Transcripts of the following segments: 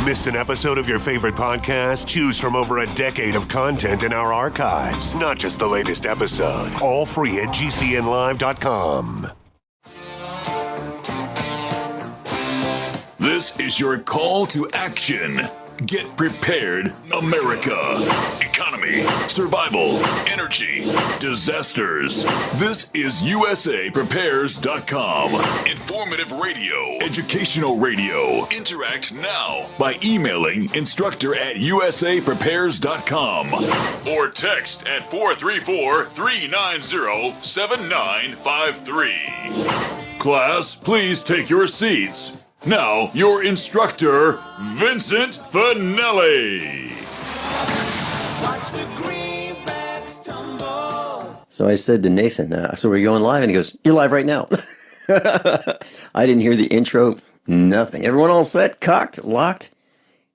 Missed an episode of your favorite podcast? Choose from over a decade of content in our archives, not just the latest episode. All free at gcnlive.com. This is your call to action. Get prepared, America. Economy, survival, energy, disasters. This is USAPrepares.com. Informative radio, educational radio. Interact now by emailing instructor@USAPrepares.com or text at 434-390-7953. Class, please take your seats. Now, your instructor, Vincent Finelli. So I said to Nathan, so we're going live? And he goes, you're live right now. I didn't hear the intro, nothing. Everyone all set, cocked, locked?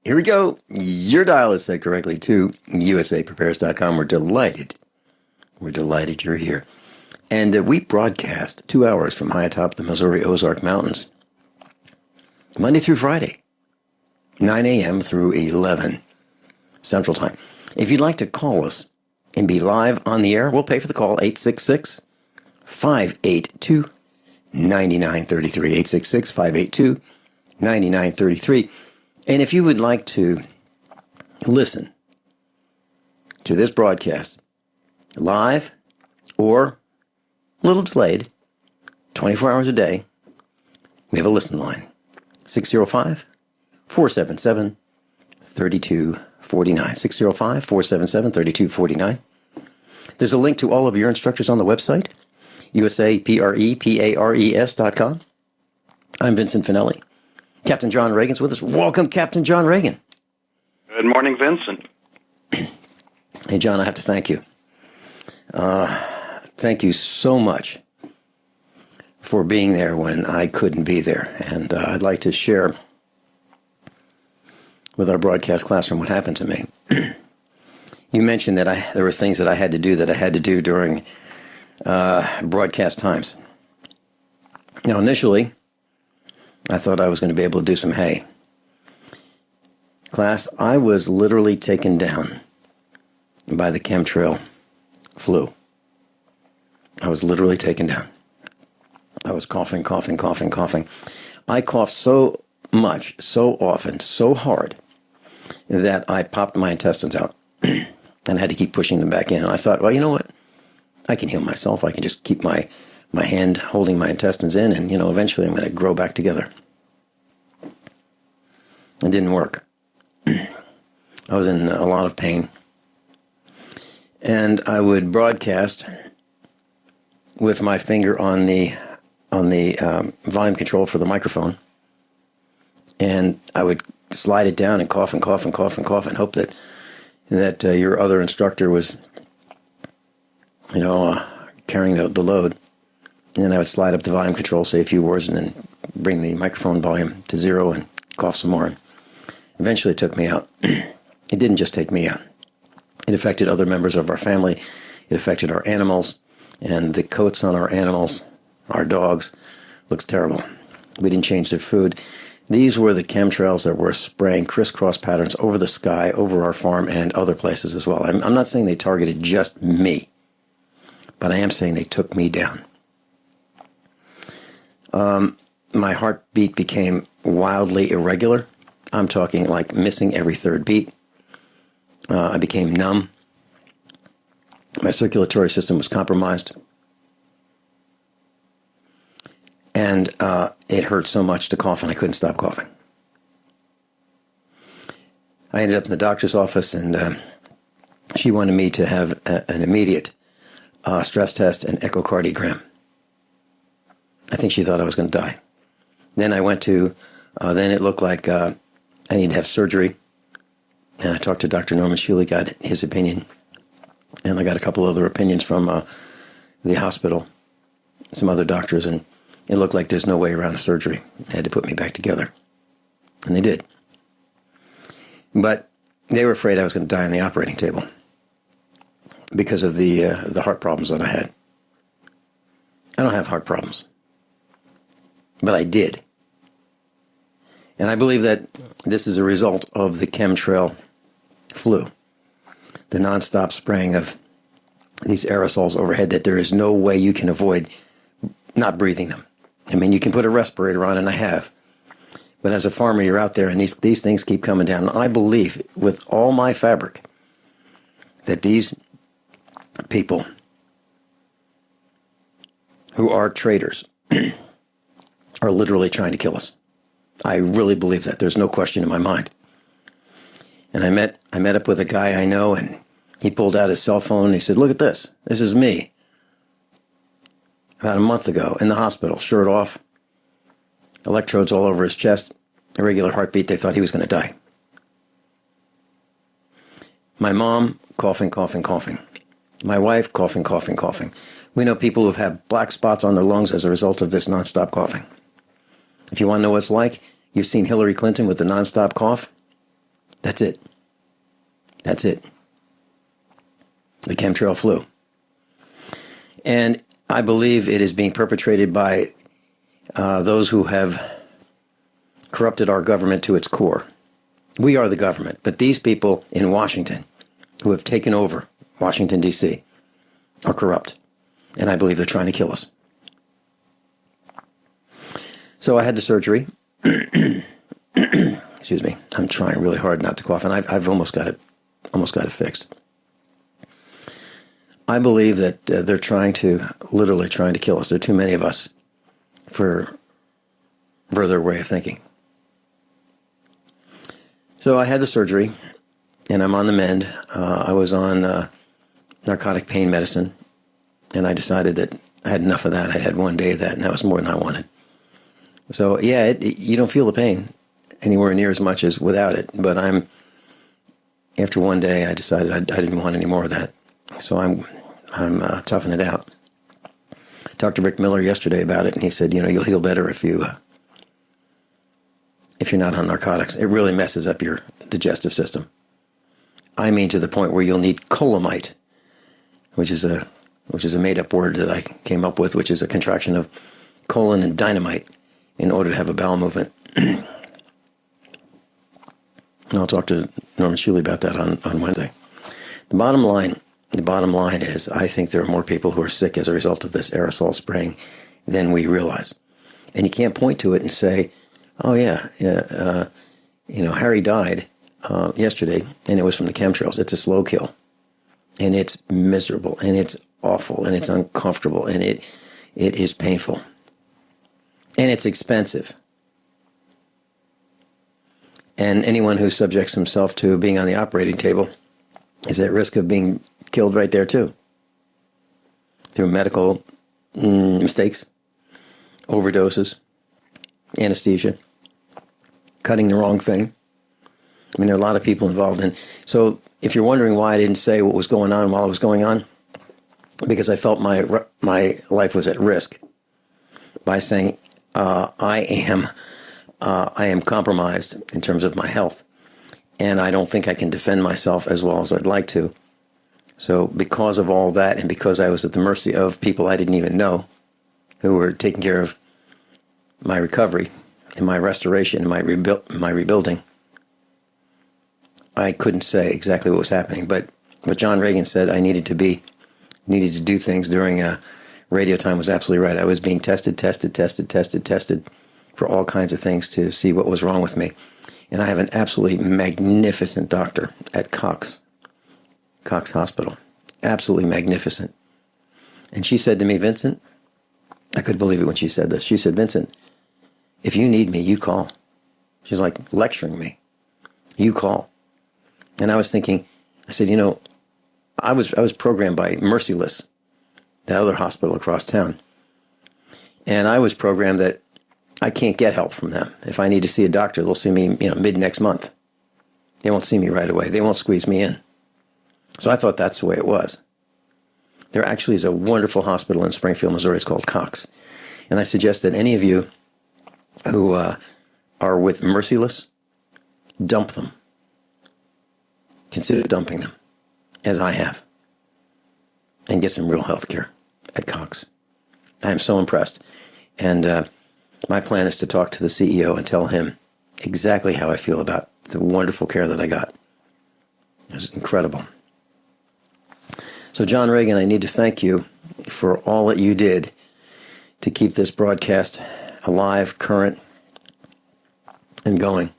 Here we go. Your dial is set correctly to USAPrepares.com. We're delighted you're here. And we broadcast 2 hours from high atop the Missouri Ozark Mountains, Monday through Friday, 9 a.m. through 11 Central Time. If you'd like to call us and be live on the air, we'll pay for the call, 866-582-9933, 866-582-9933. And if you would like to listen to this broadcast live or a little delayed, 24 hours a day, we have a listen line. 605-477-3249. 605-477-3249. There's a link to all of your instructors on the website, USAPREPARES.com. I'm Vincent Finelli. Captain John Ragan's with us. Welcome, Captain John Ragan. Good morning, Vincent. Hey, John, I have to thank you. Thank you so much for being there when I couldn't be there. And I'd like to share with our broadcast classroom what happened to me. You mentioned that there were things that I had to do during broadcast times. Now, initially, I thought I was going to be able to do some hay. Class, I was literally taken down by the chemtrail flu. I was literally taken down. I was coughing. I coughed so much, so often, so hard that I popped my intestines out and had to keep pushing them back in. And I thought, well, you know what? I can heal myself. I can just keep my hand holding my intestines in and, eventually I'm going to grow back together. It didn't work. I was in a lot of pain. And I would broadcast with my finger on the volume control for the microphone, and I would slide it down and cough and hope that your other instructor was, carrying the load. And then I would slide up the volume control, say a few words, and then bring the microphone volume to zero and cough some more. Eventually it took me out. It didn't just take me out. It affected other members of our family. It affected our animals, and the coats on our animals, our dogs, looks terrible. We didn't change their food. These were the chemtrails that were spraying crisscross patterns over the sky, over our farm, and other places as well. I'm not saying they targeted just me, but I am saying they took me down. My heartbeat became wildly irregular. I'm talking like missing every third beat. I became numb. My circulatory system was compromised. And it hurt so much to cough, and I couldn't stop coughing. I ended up in the doctor's office, and she wanted me to have an immediate stress test and echocardiogram. I think she thought I was going to die. Then I went to, then it looked like I needed to have surgery. And I talked to Dr. Norman Shealy, got his opinion. And I got a couple other opinions from the hospital, some other doctors, and it looked like there's no way around the surgery. They had to put me back together. And they did. But they were afraid I was going to die on the operating table because of the heart problems that I had. I don't have heart problems. But I did. And I believe that this is a result of the chemtrail flu, the nonstop spraying of these aerosols overhead, that there is no way you can avoid not breathing them. I mean, you can put a respirator on, and I have. But as a farmer, you're out there, and these things keep coming down. And I believe with all my fabric that these people who are traitors are literally trying to kill us. I really believe that. There's no question in my mind. And I met up with a guy I know, and he pulled out his cell phone and he said, "Look at this. This is me." About a month ago in the hospital, shirt off, electrodes all over his chest, irregular heartbeat. They thought he was going to die. My mom, coughing, coughing, coughing. My wife, coughing, coughing, coughing. We know people who've had black spots on their lungs as a result of this nonstop coughing. If you want to know what it's like, you've seen Hillary Clinton with the nonstop cough. That's it. That's it. The chemtrail flu. And I believe it is being perpetrated by those who have corrupted our government to its core. We are the government, but these people in Washington who have taken over Washington, D.C. are corrupt. And I believe they're trying to kill us. So I had the surgery. Excuse me. I'm trying really hard not to cough, and I've almost got it fixed. I believe that they're literally trying to kill us. There are too many of us for their way of thinking. So I had the surgery, and I'm on the mend. I was on narcotic pain medicine, and I decided that I had enough of that. I had one day of that, and that was more than I wanted. So yeah, you don't feel the pain anywhere near as much as without it. But after one day, I decided I didn't want any more of that. So I'm toughing it out. I talked to Rick Miller yesterday about it, and he said, you'll heal better if you're not on narcotics. It really messes up your digestive system. I mean, to the point where you'll need colamite, which is a made-up word that I came up with, which is a contraction of colon and dynamite, in order to have a bowel movement. I'll talk to Norman Shealy about that on Wednesday. The bottom line is, I think there are more people who are sick as a result of this aerosol spraying than we realize. And you can't point to it and say, "Oh yeah, Harry died yesterday, and it was from the chemtrails." It's a slow kill, and it's miserable, and it's awful, and it's uncomfortable, and it is painful, and it's expensive. And anyone who subjects himself to being on the operating table is at risk of being killed right there too, through medical mistakes, overdoses, anesthesia, cutting the wrong thing. I mean, there are a lot of people involved in. So if you're wondering why I didn't say what was going on while it was going on, because I felt my life was at risk by saying I am compromised in terms of my health, and I don't think I can defend myself as well as I'd like to. So because of all that, and because I was at the mercy of people I didn't even know who were taking care of my recovery and my restoration and my rebuilding, I couldn't say exactly what was happening. But what John Ragan said I needed to do things during radio time was absolutely right. I was being tested for all kinds of things to see what was wrong with me. And I have an absolutely magnificent doctor at Cox Hospital. Absolutely magnificent. And she said to me, "Vincent," I couldn't believe it when she said this. She said, "Vincent, if you need me, you call." She's like lecturing me. "You call." And I was thinking, I said, I was programmed by Merciless, the other hospital across town. And I was programmed that I can't get help from them. If I need to see a doctor, they'll see me, mid next month. They won't see me right away. They won't squeeze me in. So I thought that's the way it was. There actually is a wonderful hospital in Springfield, Missouri. It's called Cox. And I suggest that any of you who are with Merciless, dump them. Consider dumping them, as I have, and get some real health care at Cox. I am so impressed. And my plan is to talk to the CEO and tell him exactly how I feel about the wonderful care that I got. It was incredible. So, John Ragan, I need to thank you for all that you did to keep this broadcast alive, current, and going.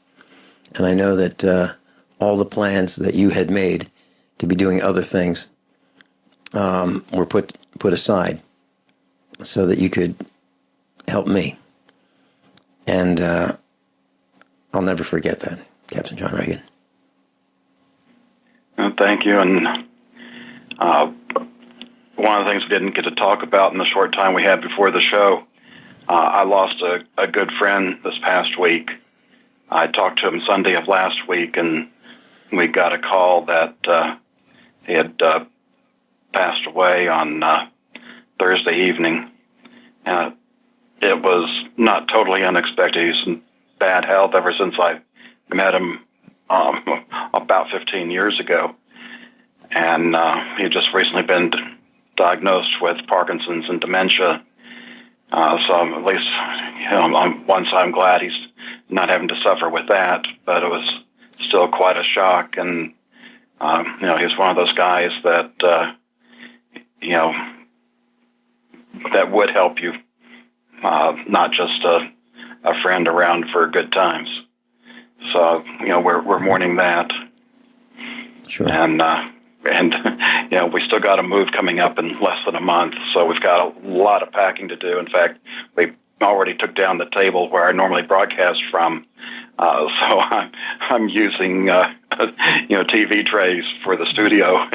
And I know that all the plans that you had made to be doing other things were put aside so that you could help me. And I'll never forget that, Captain John Ragan. Thank you. And one of the things we didn't get to talk about in the short time we had before the show, I lost a good friend this past week. I talked to him Sunday of last week, and we got a call that he had passed away on Thursday evening. It was not totally unexpected. He's in bad health ever since I met him about 15 years ago. And he had just recently been diagnosed with Parkinson's and dementia. So at least, on one side, I'm glad he's not having to suffer with that, but it was still quite a shock. And, he's one of those guys that, that would help you, not just a friend around for good times. So, we're mourning that. Sure. And we still got a move coming up in less than a month, so we've got a lot of packing to do. In fact, we already took down the table where I normally broadcast from, so I'm using TV trays for the studio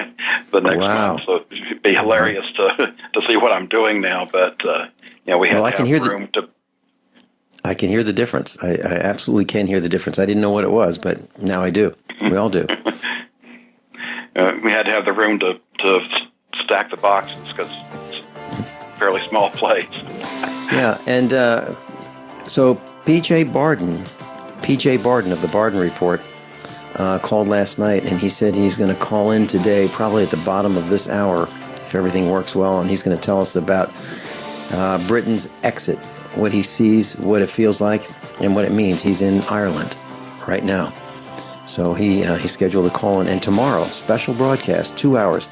the next month. So it'd be hilarious to see what I'm doing now, but we have to have room to. I can hear the difference. I absolutely can hear the difference. I didn't know what it was, but now I do. We all do. We had to have the room to stack the boxes because it's a fairly small place. Yeah, and so P.J. Barden of the Barden Report called last night, and he said he's going to call in today, probably at the bottom of this hour, if everything works well, and he's going to tell us about Britain's exit, what he sees, what it feels like, and what it means. He's in Ireland right now. So he's scheduled a call in, and tomorrow, special broadcast, 2 hours.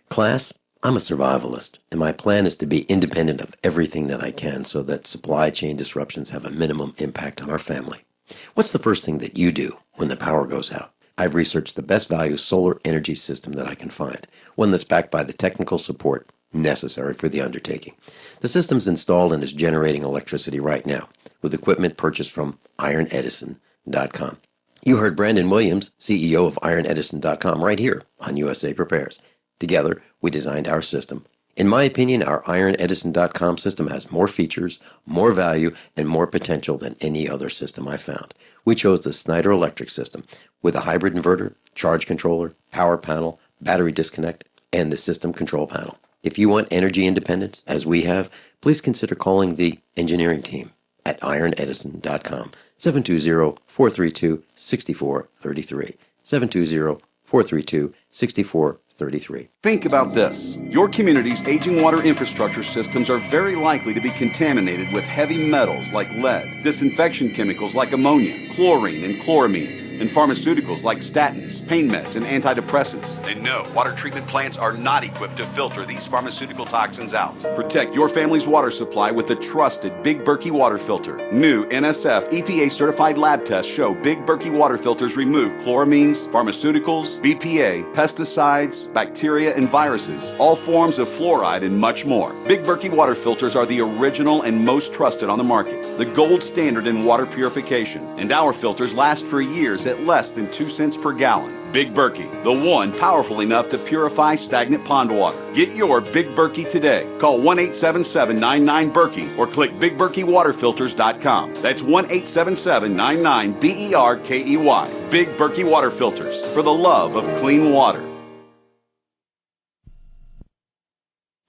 Class, I'm a survivalist, and my plan is to be independent of everything that I can so that supply chain disruptions have a minimum impact on our family. What's the first thing that you do when the power goes out? I've researched the best value solar energy system that I can find, one that's backed by the technical support necessary for the undertaking. The system's installed and is generating electricity right now with equipment purchased from ironedison.com. You heard Brandon Williams, CEO of ironedison.com, right here on USA Prepares. Together, we designed our system. In my opinion, our ironedison.com system has more features, more value, and more potential than any other system I found. We chose the Snyder Electric system with a hybrid inverter, charge controller, power panel, battery disconnect, and the system control panel. If you want energy independence, as we have, please consider calling the engineering team at ironedison.com, 720-432-6433, 720-432-6433. Think about this. Your community's aging water infrastructure systems are very likely to be contaminated with heavy metals like lead, disinfection chemicals like ammonia, chlorine and chloramines, and pharmaceuticals like statins, pain meds, and antidepressants. And no, water treatment plants are not equipped to filter these pharmaceutical toxins out. Protect your family's water supply with the trusted Big Berkey water filter. New NSF EPA-certified lab tests show Big Berkey water filters remove chloramines, pharmaceuticals, BPA, pesticides, bacteria, and viruses, all forms of fluoride, and much more. Big Berkey water filters are the original and most trusted on the market, the gold standard in water purification, and our filters last for years at less than 2 cents per gallon. Big Berkey, the one powerful enough to purify stagnant pond water. Get your Big Berkey today. Call 1-877-99-BERKEY or click BigBerkeyWaterFilters.com. That's 1-877-99-BERKEY. Big Berkey Water Filters, for the love of clean water.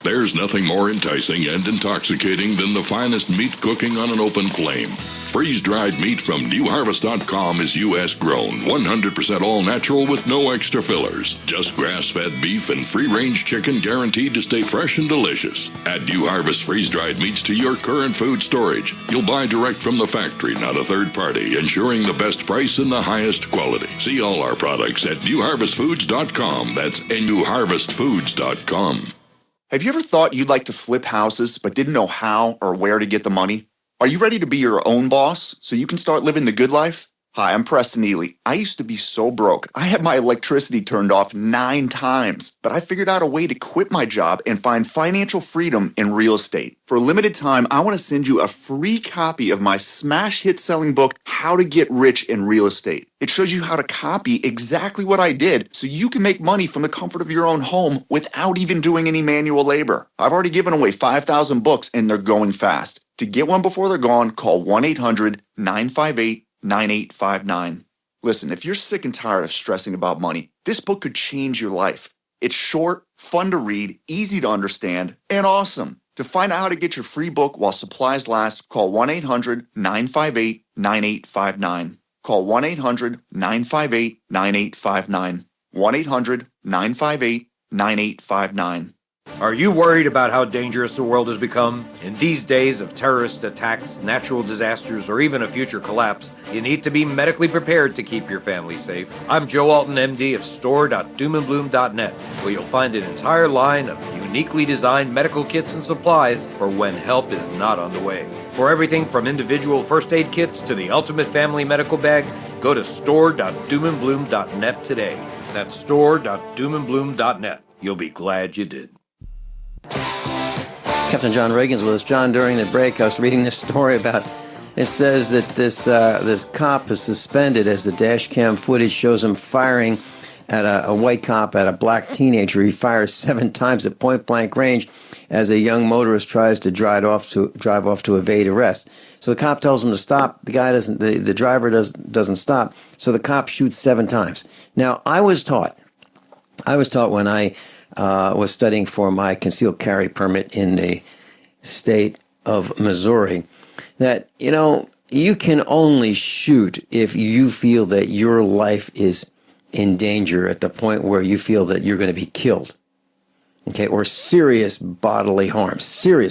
There's nothing more enticing and intoxicating than the finest meat cooking on an open flame. Freeze-dried meat from newharvest.com is U.S. grown, 100% all-natural with no extra fillers. Just grass-fed beef and free-range chicken guaranteed to stay fresh and delicious. Add New Harvest freeze-dried meats to your current food storage. You'll buy direct from the factory, not a third party, ensuring the best price and the highest quality. See all our products at newharvestfoods.com. That's newharvestfoods.com. Have you ever thought you'd like to flip houses but didn't know how or where to get the money? Are you ready to be your own boss so you can start living the good life? Hi, I'm Preston Ely. I used to be so broke. I had my electricity turned off 9 times, but I figured out a way to quit my job and find financial freedom in real estate. For a limited time, I want to send you a free copy of my smash hit selling book, How to Get Rich in Real Estate. It shows you how to copy exactly what I did so you can make money from the comfort of your own home without even doing any manual labor. I've already given away 5,000 books and they're going fast. To get one before they're gone, call 1-800-958-9859. Listen, if you're sick and tired of stressing about money, this book could change your life. It's short, fun to read, easy to understand, and awesome. To find out how to get your free book while supplies last, call 1-800-958-9859. Call 1-800-958-9859. 1-800-958-9859. Are you worried about how dangerous the world has become? In these days of terrorist attacks, natural disasters, or even a future collapse, you need to be medically prepared to keep your family safe. I'm Joe Alton, MD of store.doomandbloom.net, where you'll find an entire line of uniquely designed medical kits and supplies for when help is not on the way. For everything from individual first aid kits to the ultimate family medical bag, go to store.doomandbloom.net today. That's store.doomandbloom.net. You'll be glad you did. Captain John Ragan's with us. John, during the break, I was reading this story about, it says that this cop is suspended as the dash cam footage shows him firing at a white cop at a black teenager. He fires 7 times at point-blank range as a young motorist tries to drive off to evade arrest. So the cop tells him to stop. The guy doesn't. The driver doesn't stop. So the cop shoots 7 times. Now, I was taught when I was studying for my concealed carry permit in the state of Missouri that, you can only shoot if you feel that your life is in danger at the point where you feel that you're going to be killed, okay, or serious bodily harm. So,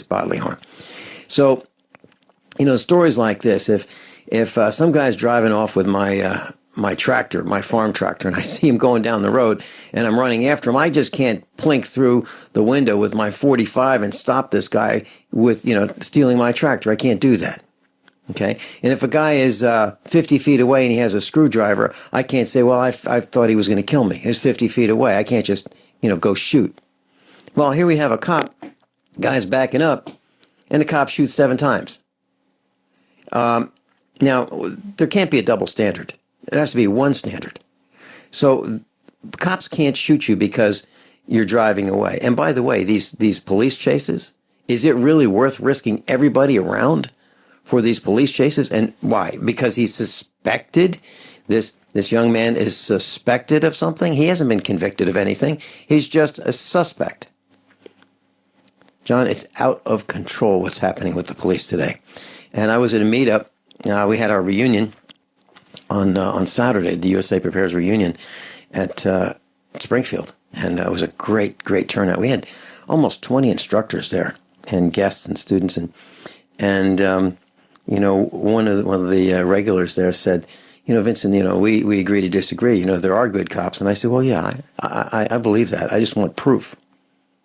stories like this, if some guy's driving off with my tractor, my farm tractor, and I see him going down the road and I'm running after him, I just can't plink through the window with my 45 and stop this guy with, stealing my tractor. I can't do that. Okay. And if a guy is 50 feet away and he has a screwdriver, I can't say, well, I thought he was going to kill me. He's 50 feet away. I can't just, go shoot. Well, here we have a cop, guy's backing up, and the cop shoots 7 times. Now, there can't be a double standard. It has to be one standard. So cops can't shoot you because you're driving away. And by the way, these police chases, is it really worth risking everybody around for these police chases? And why? Because he's suspected. This young man is suspected of something. He hasn't been convicted of anything. He's just a suspect. John, it's out of control what's happening with the police today. And I was at a meetup. We had our reunion on Saturday, the USA Prepares reunion at Springfield. And it was a great turnout. We had almost 20 instructors there and guests and students. And one of the regulars there said, Vincent, we agree to disagree. There are good cops. And I said, well, yeah, I believe that. I just want proof.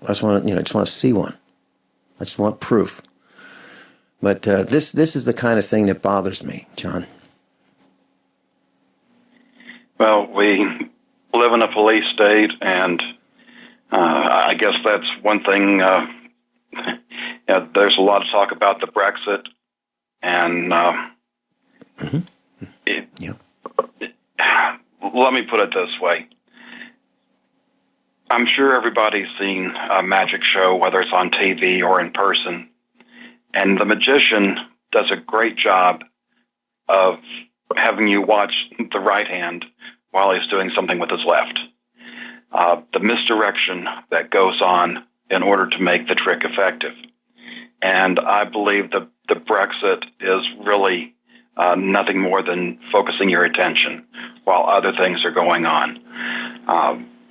I just want to see one. I just want proof. But this is the kind of thing that bothers me, John. Well, we live in a police state, and I guess that's one thing. There's a lot of talk about the Brexit, and let me put it this way. I'm sure everybody's seen a magic show, whether it's on TV or in person, and the magician does a great job of having you watch the right hand while he's doing something with his left. The misdirection that goes on in order to make the trick effective. And I believe the Brexit is really nothing more than focusing your attention while other things are going on.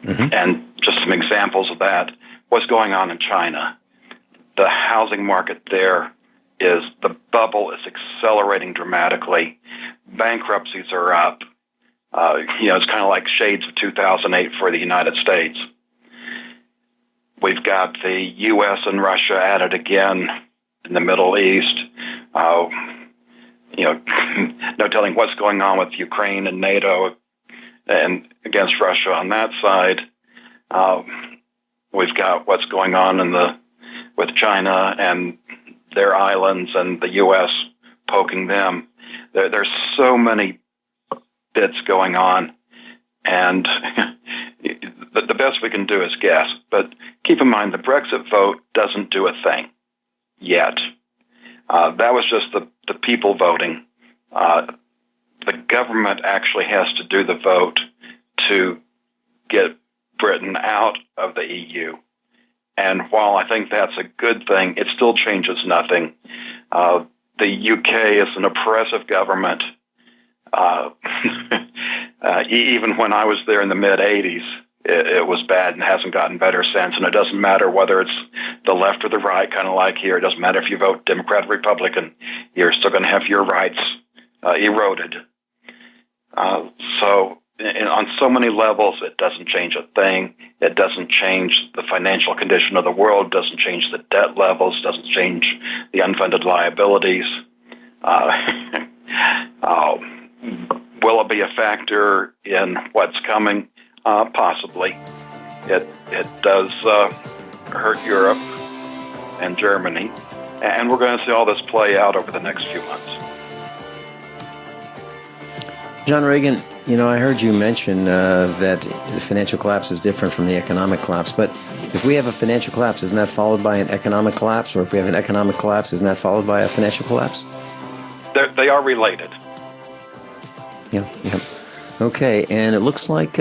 And just some examples of that, what's going on in China. The housing market there the bubble is accelerating dramatically. Bankruptcies are up. It's kind of like shades of 2008 for the United States. We've got the U.S. and Russia at it again in the Middle East. No telling what's going on with Ukraine and NATO and against Russia on that side. We've got what's going on with China and their islands and the U.S. poking them. There's so many bits going on, and the best we can do is guess. But keep in mind, the Brexit vote doesn't do a thing yet. That was just the people voting. The government actually has to do the vote to get Britain out of the EU. And while I think that's a good thing, it still changes nothing. The UK is an oppressive government. Even when I was there in the mid-'80s, it was bad and hasn't gotten better since. And it doesn't matter whether it's the left or the right, kind of like here. It doesn't matter if you vote Democrat or Republican. You're still going to have your rights eroded. So on so many levels, it doesn't change a thing. It doesn't change the financial condition of the world, doesn't change the debt levels, doesn't change the unfunded liabilities. Will it be a factor in what's coming? Possibly. It does hurt Europe and Germany, and we're going to see all this play out over the next few months. John Ragan, I heard you mention that the financial collapse is different from the economic collapse, but if we have a financial collapse, isn't that followed by an economic collapse? Or if we have an economic collapse, isn't that followed by a financial collapse? They are related. Yeah. Okay, and it looks like...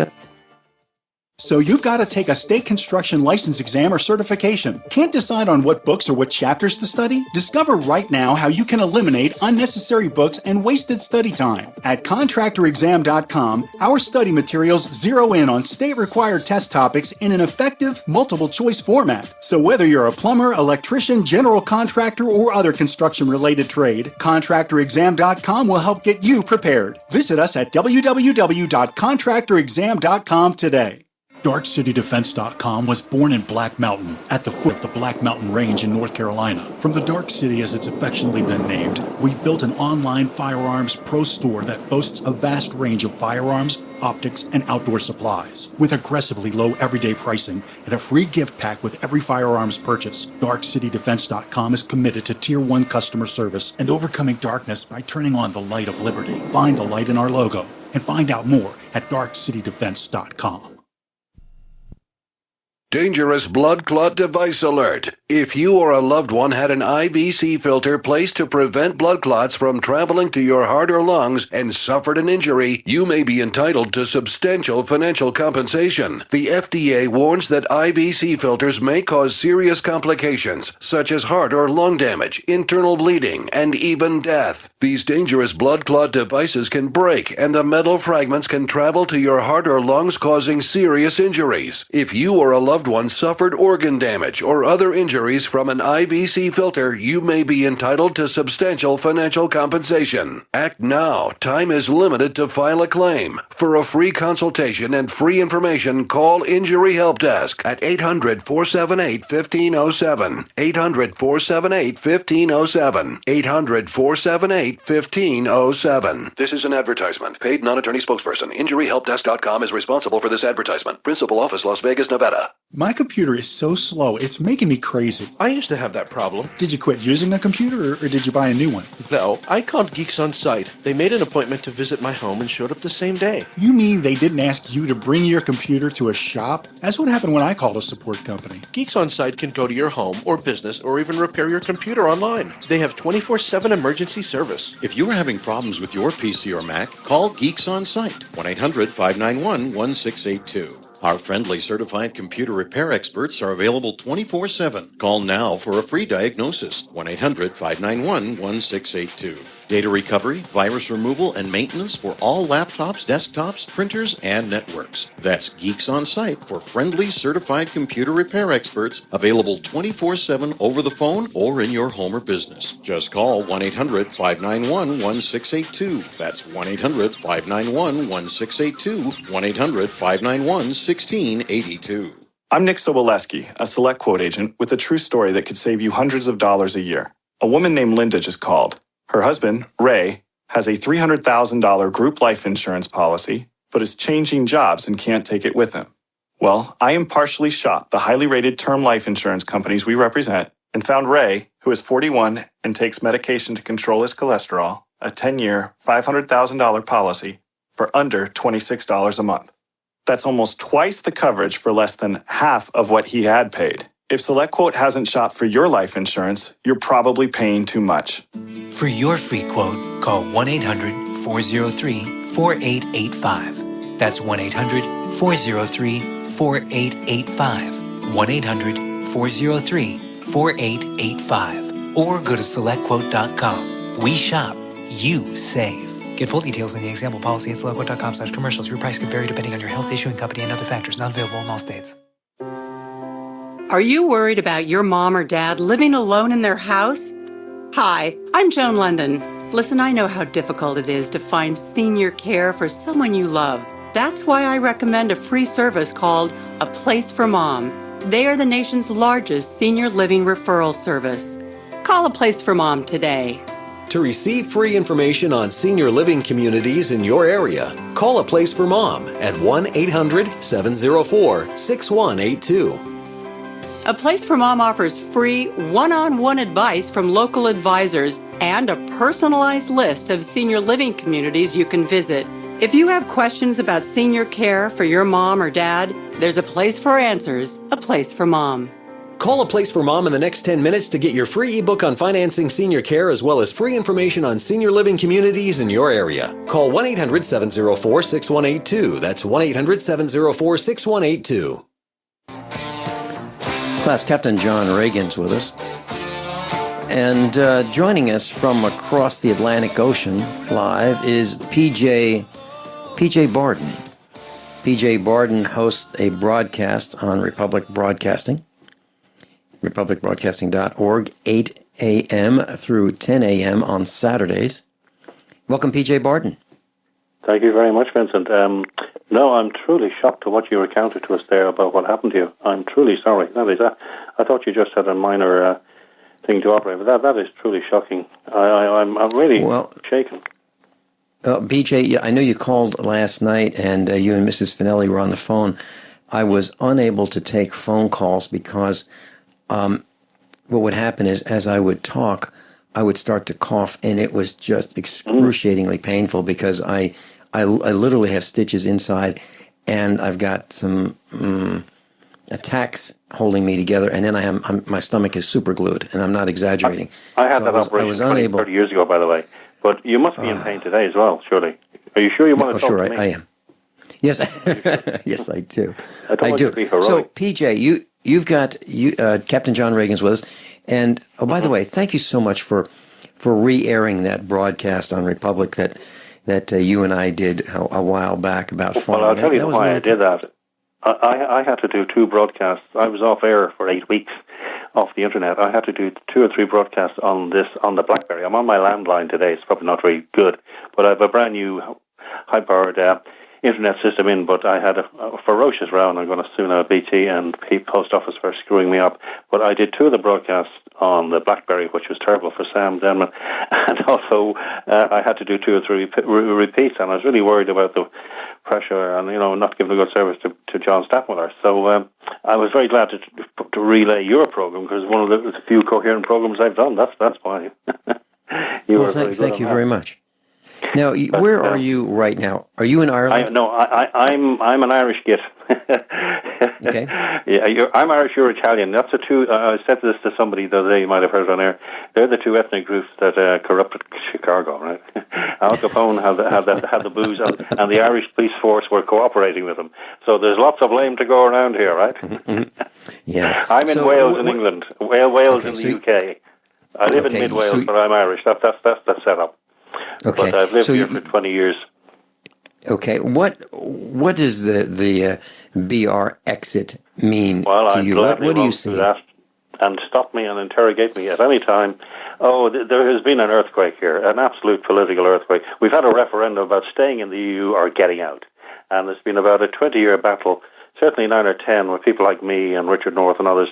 So you've got to take a state construction license exam or certification. Can't decide on what books or what chapters to study? Discover right now how you can eliminate unnecessary books and wasted study time. At contractorexam.com, our study materials zero in on state-required test topics in an effective, multiple-choice format. So whether you're a plumber, electrician, general contractor, or other construction-related trade, contractorexam.com will help get you prepared. Visit us at www.contractorexam.com today. DarkCityDefense.com was born in Black Mountain, at the foot of the Black Mountain Range in North Carolina. From the Dark City, as it's affectionately been named, we've built an online firearms pro store that boasts a vast range of firearms, optics, and outdoor supplies. With aggressively low everyday pricing and a free gift pack with every firearms purchase, DarkCityDefense.com is committed to Tier 1 customer service and overcoming darkness by turning on the light of liberty. Find the light in our logo and find out more at DarkCityDefense.com. Dangerous blood clot device alert. If you or a loved one had an IVC filter placed to prevent blood clots from traveling to your heart or lungs and suffered an injury, you may be entitled to substantial financial compensation. The FDA warns that IVC filters may cause serious complications, such as heart or lung damage, internal bleeding, and even death. These dangerous blood clot devices can break, and the metal fragments can travel to your heart or lungs, causing serious injuries. If you or a loved one suffered organ damage or other injuries from an IVC filter, you may be entitled to substantial financial compensation. Act now. Time is limited to file a claim. For a free consultation and free information, call Injury Help Desk at 800-478-1507. 800-478-1507. 800-478-1507. This is an advertisement. Paid non-attorney spokesperson. InjuryHelpDesk.com is responsible for this advertisement. Principal office, Las Vegas, Nevada. My computer is so slow, it's making me crazy. I used to have that problem. Did you quit using the computer, or did you buy a new one? No, I called Geeks On Site. They made an appointment to visit my home and showed up the same day. You mean they didn't ask you to bring your computer to a shop? That's what happened when I called a support company. Geeks On Site can go to your home or business or even repair your computer online. They have 24/7 emergency service. If you are having problems with your PC or Mac, call Geeks On Site, 1-800-591-1682. Our friendly certified computer repair experts are available 24/7. Call now for a free diagnosis. 1-800-591-1682. Data recovery, virus removal, and maintenance for all laptops, desktops, printers, and networks. That's Geeks on Site for friendly certified computer repair experts available 24/7 over the phone or in your home or business. Just call 1-800-591-1682. That's 1-800-591-1682. 1-800-591-1682. I'm Nick Soboleski, a Select Quote agent with a true story that could save you hundreds of dollars a year. A woman named Linda just called. Her husband, Ray, has a $300,000 group life insurance policy, but is changing jobs and can't take it with him. Well, I impartially shopped the highly rated term life insurance companies we represent and found Ray, who is 41 and takes medication to control his cholesterol, a 10-year, $500,000 policy for under $26 a month. That's almost twice the coverage for less than half of what he had paid. If SelectQuote hasn't shopped for your life insurance, you're probably paying too much. For your free quote, call 1-800-403-4885. That's 1-800-403-4885. 1-800-403-4885. Or go to SelectQuote.com. We shop, you save. Get full details in the example policy at SelectQuote.com/commercials. Your price can vary depending on your health, issuing company, and other factors. Not available in all states. Are you worried about your mom or dad living alone in their house? Hi, I'm Joan London. Listen, I know how difficult it is to find senior care for someone you love. That's why I recommend a free service called A Place for Mom. They are the nation's largest senior living referral service. Call A Place for Mom today. To receive free information on senior living communities in your area, call A Place for Mom at 1-800-704-6182. A Place for Mom offers free one-on-one advice from local advisors and a personalized list of senior living communities you can visit. If you have questions about senior care for your mom or dad, there's a place for answers, A Place for Mom. Call A Place for Mom in the next 10 minutes to get your free ebook on financing senior care as well as free information on senior living communities in your area. Call 1-800-704-6182. That's 1-800-704-6182. Class Captain John Ragan's with us. And joining us from across the Atlantic Ocean live is PJ Barden. PJ Barden hosts a broadcast on Republic Broadcasting, republicbroadcasting.org, 8 a.m. through 10 a.m. on Saturdays. Welcome, PJ Barden. Thank you very much, Vincent. No, I'm truly shocked to what you recounted to us there about what happened to you. I'm truly sorry. I thought you just had a minor thing to operate, but that is truly shocking. I'm really shaken. BJ, I know you called last night, and you and Mrs. Finelli were on the phone. I was unable to take phone calls because what would happen is, as I would talk, I would start to cough, and it was just excruciatingly painful because I literally have stitches inside, and I've got some attacks holding me together, and then my stomach is super glued, and I'm not exaggerating. I had that operation 30 years ago, by the way. But you must be in pain today as well, surely. Are you sure you want to talk to me? I am. Yes, yes, I do. I do. So, PJ, you've got Captain John Ragan's with us, and by the way, thank you so much for re-airing that broadcast on Republic that you and I did a while back about farming. Well, I'll tell you why I did that. I had to do 2 broadcasts. I was off air for 8 weeks off the internet. I had to do 2 or 3 broadcasts on the BlackBerry. I'm on my landline today. It's probably not very good, but I have a brand new high-powered internet system in, but I had a ferocious row, and I'm going to soon have BT and Post Office for screwing me up. But I did 2 of the broadcasts on the BlackBerry, which was terrible for Sam Denman, and also I had to do 2 or 3 repeats, and I was really worried about the pressure and not giving a good service to John Staffmiller. So I was very glad to relay your program, because one of the few coherent programs I've done. That's why. Thank you very much. Now, where are you right now? Are you in Ireland? I'm an Irish git. Okay. Yeah, I'm Irish, you're Italian. That's the two. I said this to somebody the other day, you might have heard on air. They're the two ethnic groups that corrupted Chicago, right? Al Capone had the booze, and the Irish police force were cooperating with him. So there's lots of blame to go around here, right? Yeah. I'm in Wales in England, Wales in the UK. I live in mid Wales, but I'm Irish. That's the setup. Okay. But I've lived here for 20 years. Okay. What does the BRexit mean to you? What do you see? That and stop me and interrogate me at any time. Oh, there has been an earthquake here, an absolute political earthquake. We've had a referendum about staying in the EU or getting out. And there's been about a 20-year battle, certainly 9 or 10, with people like me and Richard North and others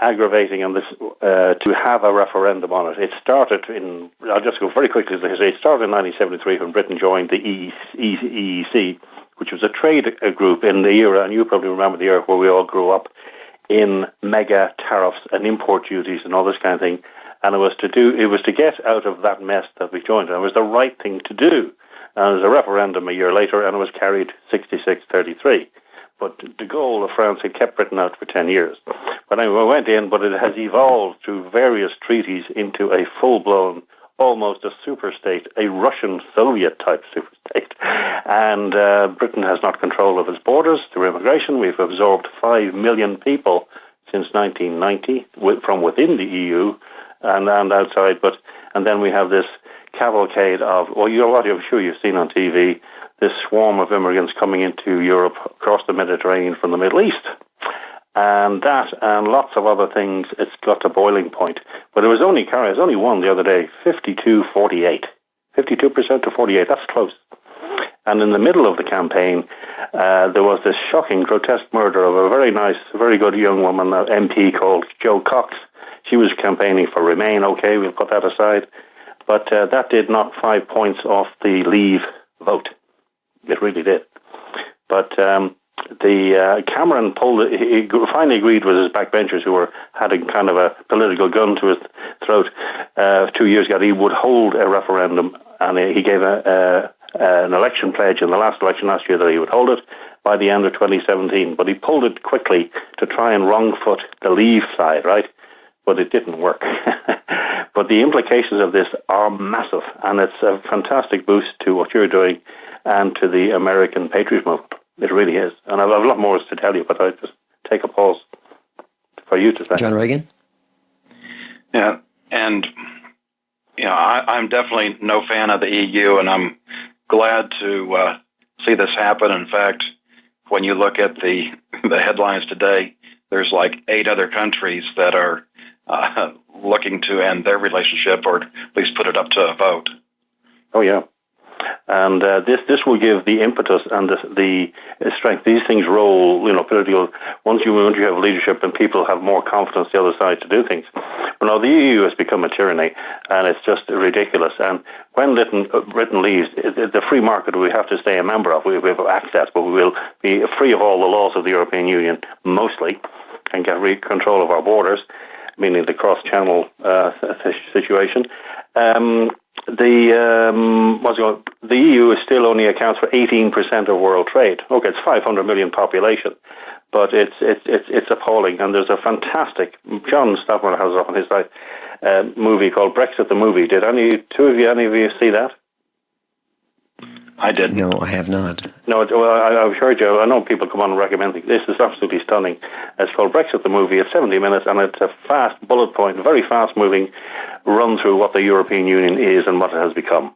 aggravating on this to have a referendum on it. It started in, I'll just go very quickly to the history. It started in 1973 when Britain joined the EEC, which was a trade group in the era, and you probably remember the era where we all grew up, in mega tariffs and import duties and all this kind of thing. And it was to get out of that mess that we joined. And it was the right thing to do. And there was a referendum a year later, and it was carried 66-33. But de Gaulle of France had kept Britain out for 10 years. But anyway, we went in, but it has evolved through various treaties into a full-blown, almost a superstate, a Russian Soviet-type superstate. And Britain has not control of its borders through immigration. We've absorbed 5 million people since 1990 from within the EU and outside. And then we have this cavalcade of, well, I'm sure you've seen on TV, this swarm of immigrants coming into Europe across the Mediterranean from the Middle East. And that and lots of other things, it's got to boiling point. But it was only one the other day, 52-48. 52% to 48, that's close. And in the middle of the campaign, there was this shocking, grotesque murder of a very nice, very good young woman, an MP called Jo Cox. She was campaigning for Remain, okay, we'll put that aside. But that did knock 5 points off the Leave vote. It really did. But Cameron he finally agreed with his backbenchers who had a kind of a political gun to his throat 2 years ago. He would hold a referendum, and he gave an election pledge in the last election last year that he would hold it by the end of 2017. But he pulled it quickly to try and wrong foot the Leave side, right? But it didn't work. But the implications of this are massive, and it's a fantastic boost to what you're doing and to the American patriot movement. It really is. And I have a lot more to tell you, but I just take a pause for you to say. John Ragan? Yeah, and I'm definitely no fan of the EU, and I'm glad to see this happen. In fact, when you look at the headlines today, there's like 8 other countries that are looking to end their relationship, or at least put it up to a vote. Oh, yeah. And this will give the impetus and the strength. These things roll, political. Once you have leadership and people have more confidence the other side to do things. But now the EU has become a tyranny, and it's just ridiculous. And when Britain leaves, the free market we have to stay a member of. We have access, but we will be free of all the laws of the European Union, mostly, and get control of our borders, meaning the cross-channel situation. The EU still only accounts for 18% of world trade. Okay, it's 500 million population, but it's appalling. And there's a fantastic, John Stockmore has it up on his site, movie called Brexit the Movie. Did any of you see that? I didn't. No, I have not. No, well, I'm sure, Joe. I know people come on and recommend it. This is absolutely stunning. It's called Brexit the Movie. It's 70 minutes, and it's a fast bullet point, very fast-moving run through what the European Union is and what it has become.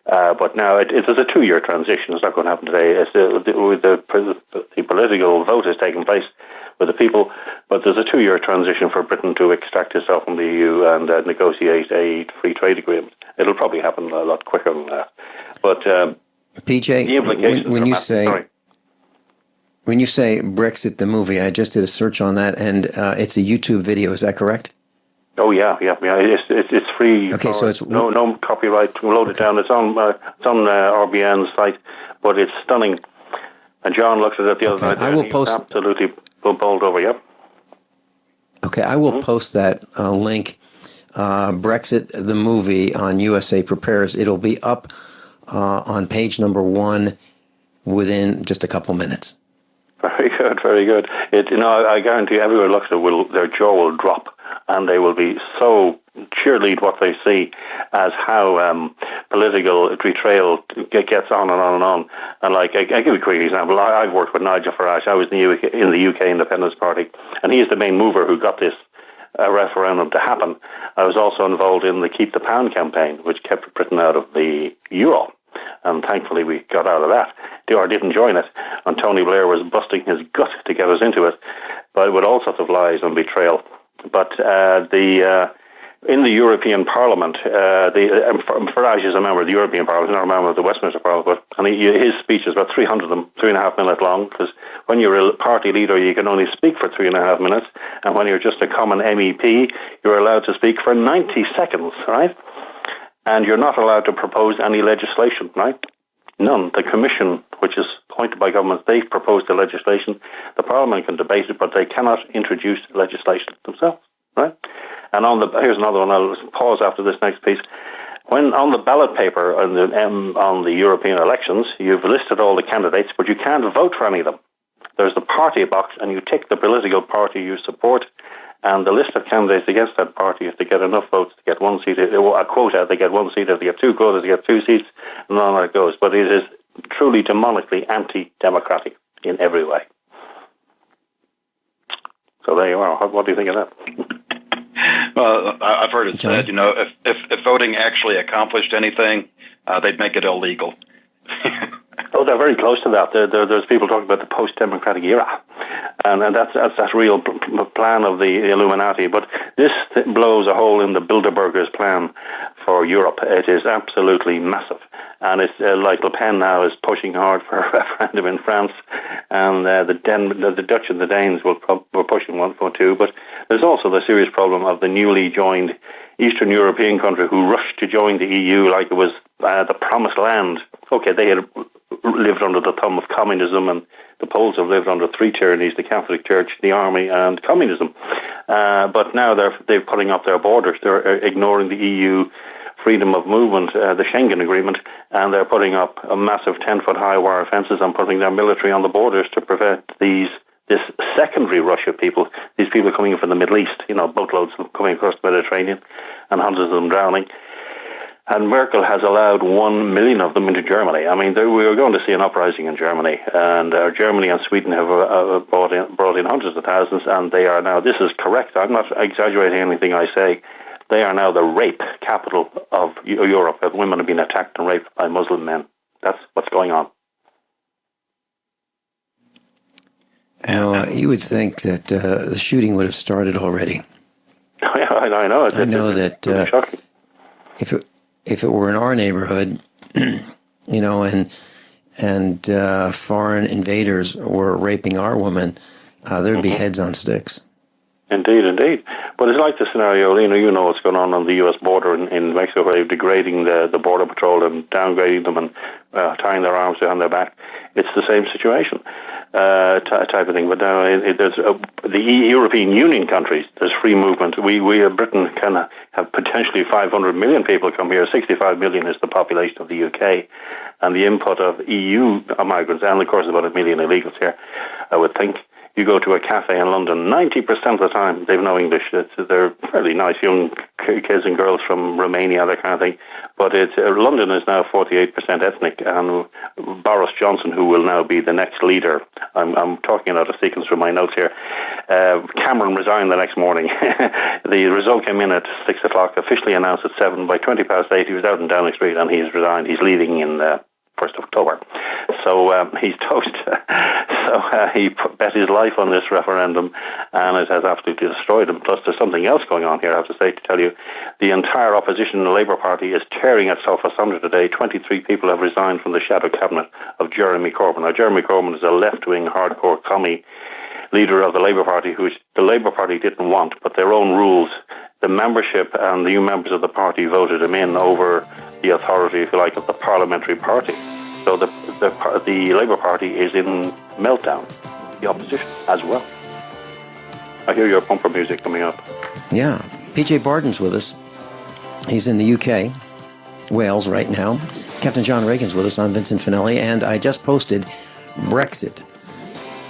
But now it's a 2-year transition. It's not going to happen today. The political vote has taken place with the people, but there's a 2-year transition for Britain to extract itself from the EU and negotiate a free trade agreement. It'll probably happen a lot quicker than that. But PJ, the implications when you say Brexit the Movie, I just did a search on that, and it's a YouTube video. Is that correct? Oh yeah. It's free. Okay, so it's no copyright. Load it down. It's on RBN's site, but it's stunning. And John looked at it the other night. I will post. Absolutely bowled over. Yep. Okay, I will post that link. Brexit the Movie on USA Prepares. It'll be up on page number 1 within just a couple minutes. Very good, very good. I guarantee everyone looks at it, their jaw will drop, and they will be so cheerlead what they see as how political betrayal gets on and on and on. And I give you a quick example. I've worked with Nigel Farage. I was in the UK Independence Party, and he is the main mover who got this referendum to happen. I was also involved in the Keep the Pound campaign, which kept Britain out of the euro. And thankfully we got out of that, or didn't join it. And Tony Blair was busting his gut to get us into it, but with all sorts of lies and betrayal. But in the European Parliament, Farage is a member of the European Parliament, not a member of the Westminster Parliament, and his speech is about 300 of them, 3.5 minutes long, because when you're a party leader, you can only speak for 3.5 minutes, and when you're just a common MEP, you're allowed to speak for 90 seconds, right? And you're not allowed to propose any legislation, right? None. The Commission, which is appointed by governments, they've proposed the legislation. The Parliament can debate it, but they cannot introduce legislation themselves, right? And here's another one. I'll pause after this next piece. When on the ballot paper on the European elections, you've listed all the candidates, but you can't vote for any of them. There's the party box, and you tick the political party you support, and the list of candidates against that party, if they get enough votes to get one seat, a quota, they get one seat. If they get two quotas, they get 2 seats, and on that goes. But it is truly demonically anti-democratic in every way. So there you are. What do you think of that? Well, I've heard it said, if voting actually accomplished anything, they'd make it illegal. Oh, they're very close to that. There's people talking about the post-democratic era, and that's that real plan of the Illuminati. But this blows a hole in the Bilderbergers' plan for Europe. It is absolutely massive, and it's like Le Pen now is pushing hard for a referendum in France, and the Dutch and the Danes were pushing one for two. But there's also the serious problem of the newly joined Eastern European country who rushed to join the EU like it was the promised land. Okay, they had lived under the thumb of communism, and the Poles have lived under 3 tyrannies: the Catholic Church, the army, and communism. But now they're putting up their borders. They're ignoring the EU freedom of movement, the Schengen Agreement, and they're putting up a massive 10-foot-high wire fences and putting their military on the borders to prevent this secondary rush of people, these people coming in from the Middle East, boatloads coming across the Mediterranean and hundreds of them drowning. And Merkel has allowed 1 million of them into Germany. I mean, we are going to see an uprising in Germany, and Germany and Sweden have brought in hundreds of thousands, and they are now, this is correct, I'm not exaggerating anything I say, they are now the rape capital of Europe, and women have been attacked and raped by Muslim men. That's what's going on. You would think that the shooting would have started already. Yeah, I know. I know that if it were in our neighborhood, and foreign invaders were raping our women, there'd be heads on sticks. Indeed. But it's like the scenario, you know what's going on the U.S. border in Mexico, where they're degrading the Border Patrol and downgrading them and tying their arms behind their back. It's the same situation, type of thing. But now there's the European Union countries, there's free movement. We Britain can have potentially 500 million people come here. 65 million is the population of the UK. And the input of EU migrants, and of course about 1 million illegals here, I would think. You go to a cafe in London, 90% of the time they've no English. They're fairly nice young kids and girls from Romania, that kind of thing. But London is now 48% ethnic, and Boris Johnson, who will now be the next leader, I'm talking out of sequence from my notes here, Cameron resigned the next morning. The result came in at 6 o'clock, officially announced at 7. By 20 past 8, he was out in Downing Street, and he's resigned. He's leaving in 1st of October. So he's toast. So he bet his life on this referendum, and it has absolutely destroyed him. Plus, there's something else going on here, I have to say, to tell you. The entire opposition in the Labour Party is tearing itself asunder today. 23 people have resigned from the shadow cabinet of Jeremy Corbyn. Now, Jeremy Corbyn is a left-wing, hardcore commie leader of the Labour Party, who the Labour Party didn't want, but their own rules. The membership and the new members of the party voted him in over the authority, if you like, of the parliamentary party. So the Labour Party is in meltdown, the opposition as well. I hear your bumper music coming up. Yeah, PJ Barden's with us. He's in the UK, Wales right now. Captain John Ragan's with us. I'm Vincent Finelli, and I just posted BRexit.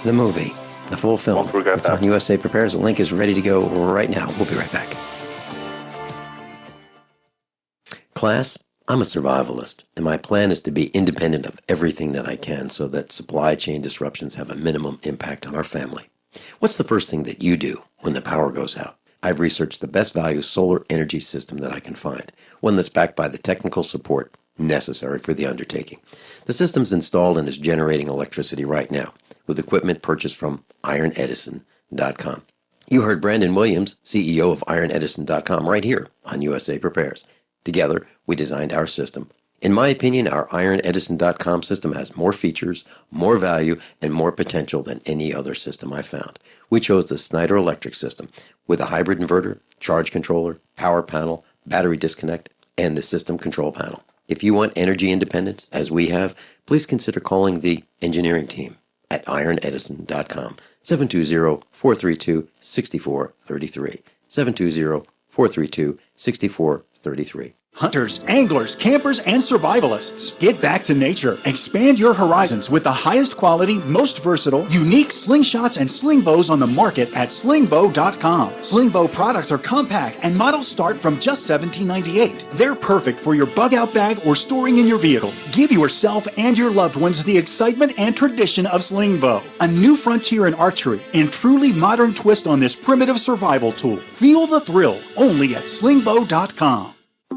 the movie, the full film. Won't regret It's that. on USA Prepares. The link is ready to go right now. We'll be right back. Class, I'm a survivalist, and my plan is to be independent of everything that I can so that supply chain disruptions have a minimum impact on our family. What's the first thing that you do when the power goes out? I've researched the best value solar energy system that I can find, one that's backed by the technical support necessary for the undertaking. The system's installed and is generating electricity right now with equipment purchased from ironedison.com. You heard Brandon Williams, CEO of ironedison.com, right here on USA Prepares. Together, we designed our system. In my opinion, our ironedison.com system has more features, more value, and more potential than any other system I've found. We chose the Snyder Electric system with a hybrid inverter, charge controller, power panel, battery disconnect, and the system control panel. If you want energy independence, as we have, please consider calling the engineering team at ironedison.com, 720-432-6433, 720-432-6433. Hunters, anglers, campers, and survivalists. Get back to nature. Expand your horizons with the highest quality, most versatile, unique slingshots and sling bows on the market at slingbow.com. Slingbow products are compact and models start from just $17.98. They're perfect for your bug-out bag or storing in your vehicle. Give yourself and your loved ones the excitement and tradition of slingbow. A new frontier in archery and truly modern twist on this primitive survival tool. Feel the thrill only at slingbow.com.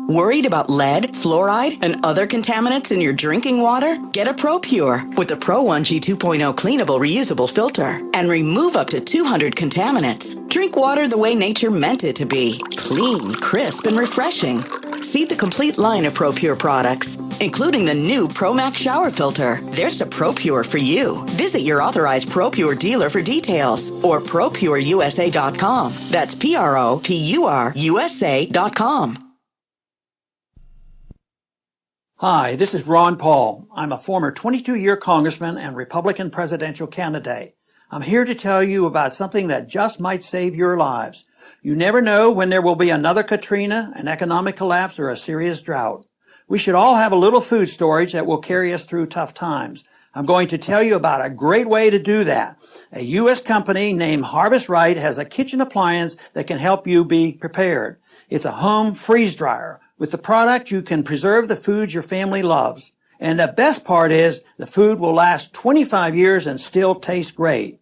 Worried about lead, fluoride, and other contaminants in your drinking water? Get a ProPure with the Pro 1G 2.0 cleanable reusable filter and remove up to 200 contaminants. Drink water the way nature meant it to be. Clean, crisp, and refreshing. See the complete line of ProPure products, including the new ProMax shower filter. There's a ProPure for you. Visit your authorized ProPure dealer for details or ProPureUSA.com. That's PROPURUSA.com. Hi, this is Ron Paul. I'm a former 22-year congressman and Republican presidential candidate. I'm here to tell you about something that just might save your lives. You never know when there will be another Katrina, an economic collapse, or a serious drought. We should all have a little food storage that will carry us through tough times. I'm going to tell you about a great way to do that. A U.S. company named Harvest Right has a kitchen appliance that can help you be prepared. It's a home freeze dryer. With the product, you can preserve the foods your family loves. And the best part is the food will last 25 years and still taste great.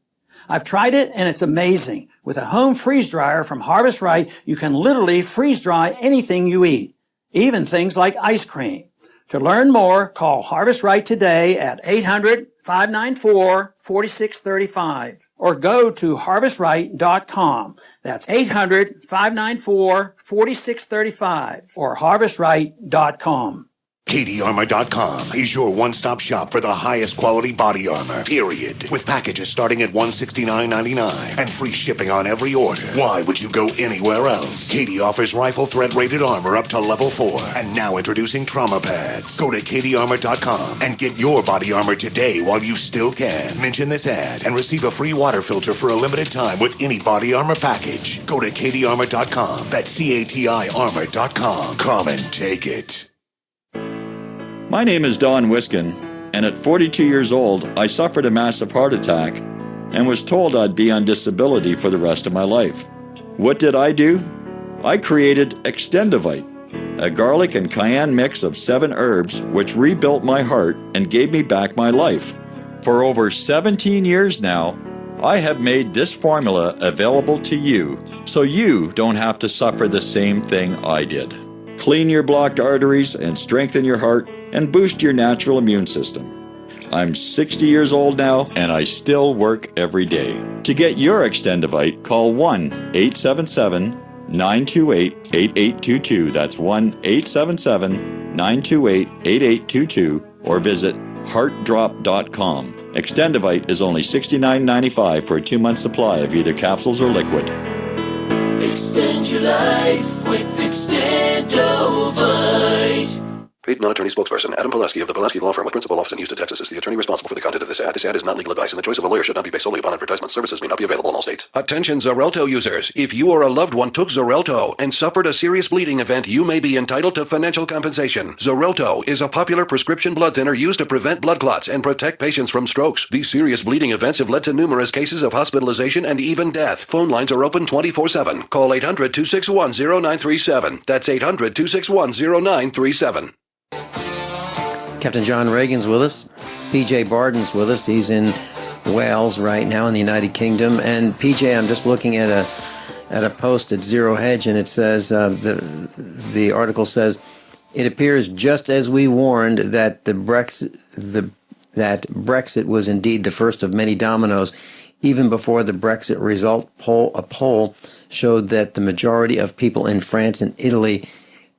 I've tried it and it's amazing. With a home freeze dryer from Harvest Right, you can literally freeze dry anything you eat, even things like ice cream. To learn more, call Harvest Right today at 800-594-4635 or go to harvestright.com. That's 800-594-4635 or harvestright.com. KDArmor.com is your one-stop shop for the highest quality body armor, period. With packages starting at $169.99 and free shipping on every order. Why would you go anywhere else? KD offers rifle threat rated armor up to level 4. And now introducing trauma pads. Go to KDArmor.com and get your body armor today while you still can. Mention this ad and receive a free water filter for a limited time with any body armor package. Go to KDArmor.com. That's CATI armor.com. Come and take it. My name is Don Wiskin, and at 42 years old, I suffered a massive heart attack and was told I'd be on disability for the rest of my life. What did I do? I created Extendivite, a garlic and cayenne mix of 7 herbs which rebuilt my heart and gave me back my life. For over 17 years now, I have made this formula available to you so you don't have to suffer the same thing I did. Clean your blocked arteries and strengthen your heart and boost your natural immune system. I'm 60 years old now and I still work every day. To get your Extendivite, call 1-877-928-8822. That's 1-877-928-8822 or visit heartdrop.com. Extendivite is only $69.95 for a 2-month supply of either capsules or liquid. Extend your life with Extendovite. Paid non-attorney spokesperson Adam Pulaski of the Pulaski Law Firm with principal office in Houston, Texas is the attorney responsible for the content of this ad. This ad is not legal advice, and the choice of a lawyer should not be based solely upon advertisement. Services may not be available in all states. Attention Xarelto users. If you or a loved one took Xarelto and suffered a serious bleeding event, you may be entitled to financial compensation. Xarelto is a popular prescription blood thinner used to prevent blood clots and protect patients from strokes. These serious bleeding events have led to numerous cases of hospitalization and even death. Phone lines are open 24/7. Call 800-261-0937. That's 800-261-0937. Captain John Ragan's with us. PJ Barden's with us. He's in Wales right now in the United Kingdom. And PJ, I'm just looking at a post at Zero Hedge, and it says the article says it appears just as we warned that Brexit was indeed the first of many dominoes. Even before the Brexit result poll, a poll showed that the majority of people in France and Italy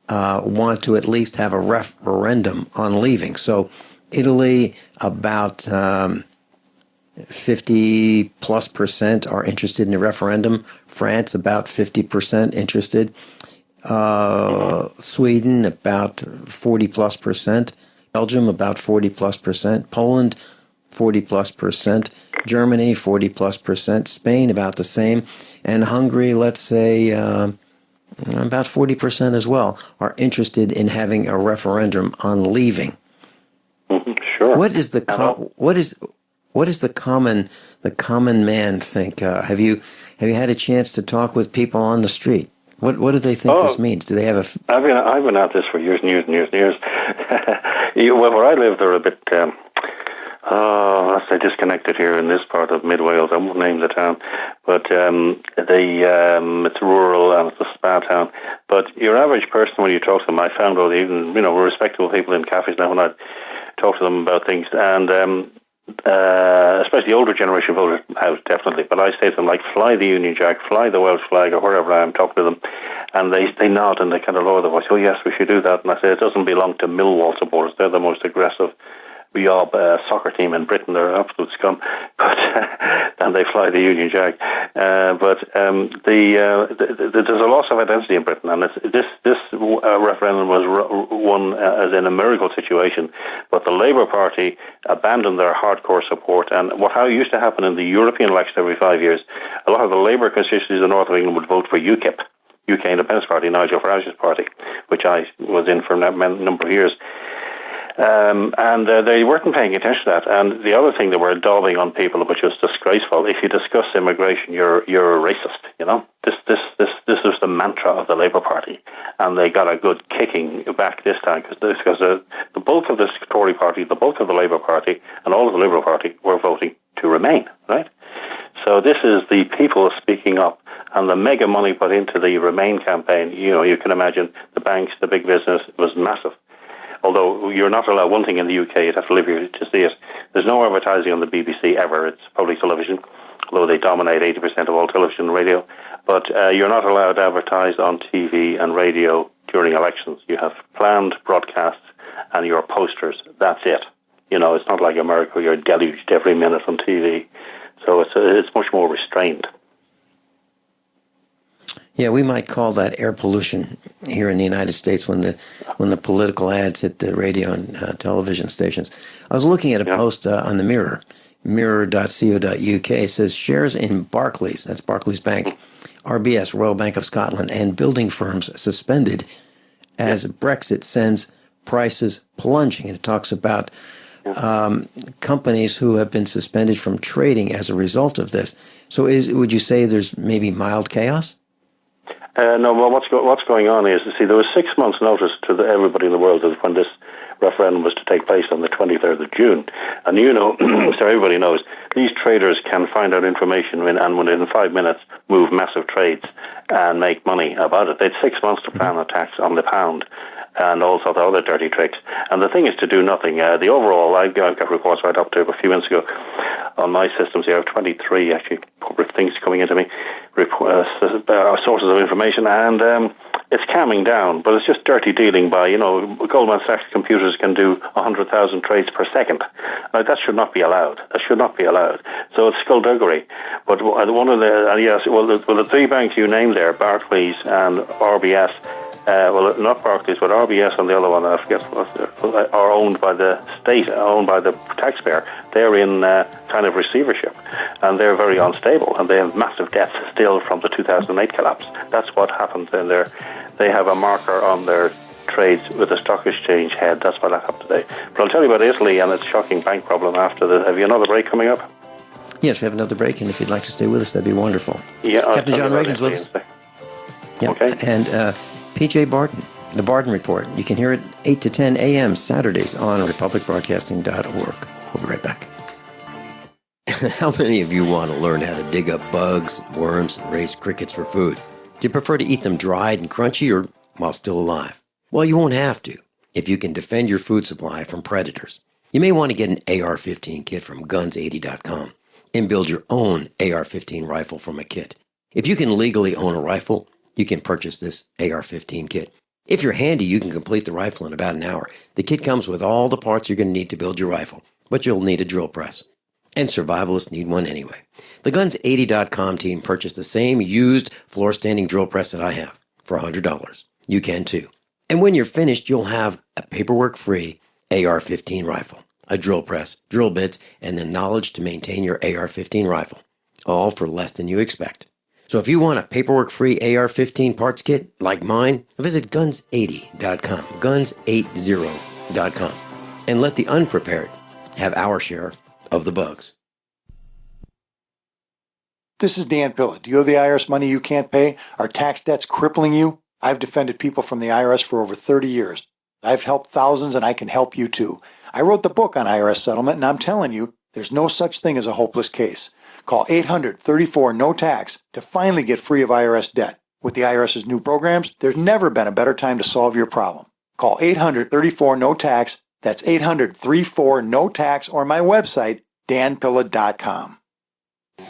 want to at least have a referendum on leaving. So Italy, about 50+% are interested in a referendum. France, about 50% interested. Sweden, about 40+%. Belgium, about 40+%. Poland, 40+%. Germany, 40+%. Spain, about the same. And Hungary, let's say, about 40% as well are interested in having a referendum on leaving. Sure. What is the common man think? Have you had a chance to talk with people on the street? What do they think this means? Do they have a? I've been at this for years and years and years and years. Well, where I live, they're a bit. Let's say disconnected here in this part of Mid Wales. I won't name the town, but it's rural and it's a spa town. But your average person, when you talk to them, I found out even respectable people in cafes now when I talk to them about things, and especially older generation voters out definitely. But I say to them, like, fly the Union Jack, fly the Welsh flag, or wherever I am talking to them, and they nod and they kind of lower their voice. Oh yes, we should do that. And I say it doesn't belong to Millwall supporters. They're the most aggressive soccer team in Britain. They're absolute scum, but and they fly the Union Jack. But there's a loss of identity in Britain, and this referendum was won as in a miracle situation. But the Labour Party abandoned their hardcore support, and how used to happen in the European election every 5 years, a lot of the Labour constituencies in the north of England would vote for UKIP, UK Independence Party, Nigel Farage's party, which I was in for a number of years. And they weren't paying attention to that. And the other thing they were daubing on people, which was disgraceful, if you discuss immigration, you're a racist. This is the mantra of the Labour Party, and they got a good kicking back this time because the bulk of the Tory Party, the bulk of the Labour Party, and all of the Liberal Party were voting to remain. Right. So this is the people speaking up, and the mega money put into the Remain campaign. You can imagine the banks, the big business was massive. Although you're not allowed, one thing in the UK, you'd have to live here to see it. There's no advertising on the BBC ever. It's public television, although they dominate 80% of all television and radio. But you're not allowed to advertise on TV and radio during elections. You have planned broadcasts and your posters. That's it. It's not like America, you're deluged every minute on TV. So it's much more restrained. Yeah, we might call that air pollution here in the United States when the political ads hit the radio and television stations. I was looking at a post on the Mirror, mirror.co.uk. It says shares in Barclays, that's Barclays Bank, RBS, Royal Bank of Scotland, and building firms suspended as Brexit sends prices plunging. And it talks about companies who have been suspended from trading as a result of this. So would you say there's maybe mild chaos? No, well, what's going on is, there was 6 months' notice to everybody in the world when this referendum was to take place on the 23rd of June. And so everybody knows, these traders can find out information and within 5 minutes move massive trades and make money about it. They had 6 months to plan attacks on the pound and also the other dirty tricks. And the thing is to do nothing. The overall, I've got reports right up to a few minutes ago on my systems here. I have 23 actually corporate things coming into me, sources of information, and it's calming down, but it's just dirty dealing by, Goldman Sachs computers can do 100,000 trades per second. Now, that should not be allowed. So it's skullduggery. But one of the, the three banks you named there, Barclays and RBS, well, not Barclays, but RBS and the other one, I forget what, are owned by the state, owned by the taxpayer. They're in kind of receivership, and they're very unstable, and they have massive debts still from the 2008 collapse. That's what happens in there. They have a marker on their trades with a stock exchange head. That's what happened today. But I'll tell you about Italy and its shocking bank problem after the... Have you another break coming up? Yes, we have another break, and if you'd like to stay with us, that'd be wonderful. Yeah, Captain John Ragan's with us. Yeah. Okay. And P.J. Barton, the Barton Report. You can hear it 8 to 10 a.m. Saturdays on republicbroadcasting.org. We'll be right back. How many of you want to learn how to dig up bugs, worms, and raise crickets for food? Do you prefer to eat them dried and crunchy or while still alive? Well, you won't have to if you can defend your food supply from predators. You may want to get an AR-15 kit from guns80.com and build your own AR-15 rifle from a kit. If you can legally own a rifle, you can purchase this AR-15 kit. If you're handy, you can complete the rifle in about an hour. The kit comes with all the parts you're going to need to build your rifle, but you'll need a drill press. And survivalists need one anyway. The Guns80.com team purchased the same used floor-standing drill press that I have for $100. You can too. And when you're finished, you'll have a paperwork-free AR-15 rifle, a drill press, drill bits, and the knowledge to maintain your AR-15 rifle, all for less than you expect. So if you want a paperwork-free AR-15 parts kit like mine, visit Guns80.com, Guns80.com, and let the unprepared have our share of the bugs. This is Dan Pilla. Do you owe the IRS money you can't pay? Are tax debts crippling you? I've defended people from the IRS for over 30 years. I've helped thousands, and I can help you too. I wrote the book on IRS settlement, and I'm telling you, there's no such thing as a hopeless case. Call 800-34-NO-TAX to finally get free of IRS debt. With the IRS's new programs, there's never been a better time to solve your problem. Call 800-34-NO-TAX. That's 800-34-NO-TAX, or my website, danpilla.com.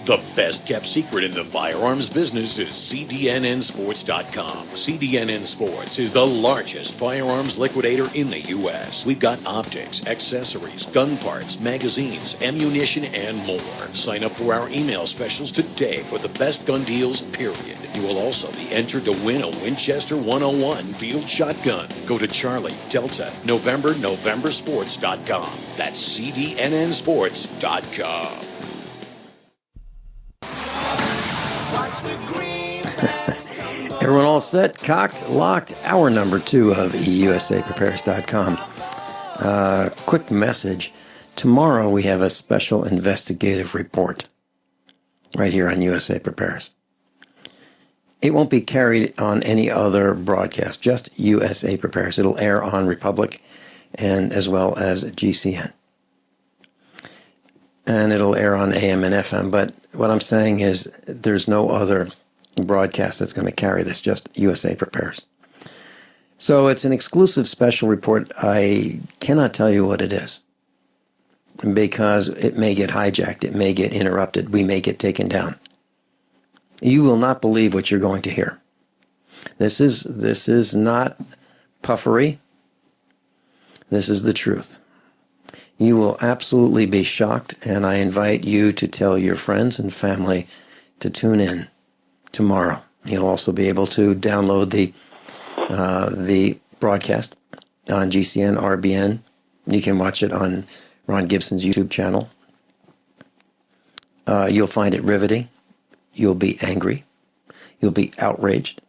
The best kept secret in the firearms business is CDNNsports.com. CDNN Sports is the largest firearms liquidator in the U.S. We've got optics, accessories, gun parts, magazines, ammunition, and more. Sign up for our email specials today for the best gun deals, period. You will also be entered to win a Winchester 101 field shotgun. Go to Charlie, Delta, Novembersports.com. That's CDNNsports.com. Everyone all set, cocked, locked? Hour number 2 of EUSAPrepares.com. Quick message. Tomorrow we have a special investigative report right here on USA Prepares. It won't be carried on any other broadcast, just USA Prepares. It'll air on Republic and as well as GCN. And it'll air on AM and FM, but what I'm saying is there's no other broadcast that's going to carry this, just USA Prepares. So it's an exclusive special report. I cannot tell you what it is because it may get hijacked, it may get interrupted, we may get taken down. You will not believe what you're going to hear. This is not puffery. This is the truth. You will absolutely be shocked, and I invite you to tell your friends and family to tune in tomorrow. You'll also be able to download the broadcast on GCN, RBN. You can watch it on Ron Gibson's YouTube channel. You'll find it riveting. You'll be angry. You'll be outraged.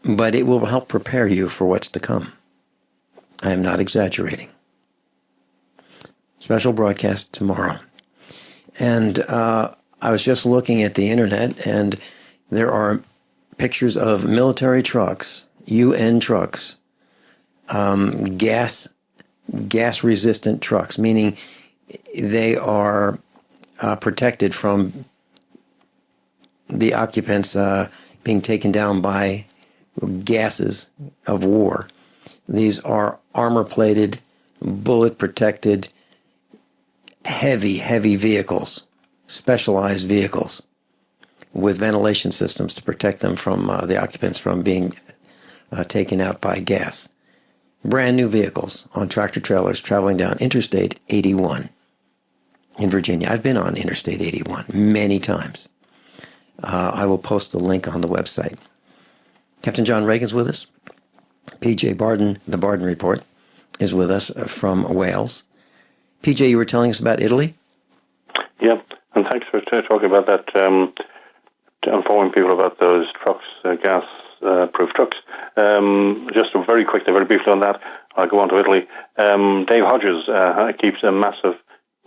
But it will help prepare you for what's to come. I am not exaggerating. Special broadcast tomorrow. And I was just looking at the internet, and there are pictures of military trucks, UN trucks, gas-resistant trucks, meaning they are protected from the occupants being taken down by gases of war. These are armor-plated, bullet-protected, heavy vehicles, specialized vehicles with ventilation systems to protect them from the occupants from being taken out by gas. Brand new vehicles on tractor trailers traveling down Interstate 81 in Virginia. I've been on Interstate 81 many times. I will post the link on the website. Captain John Ragan's with us. P.J. Barden, the Barden Report, is with us from Wales. P.J., you were telling us about Italy? Yep, and thanks for talking about that, to informing people about those trucks, gas-proof trucks. Just very quickly, very briefly on that, I'll go on to Italy. Dave Hodges keeps a massive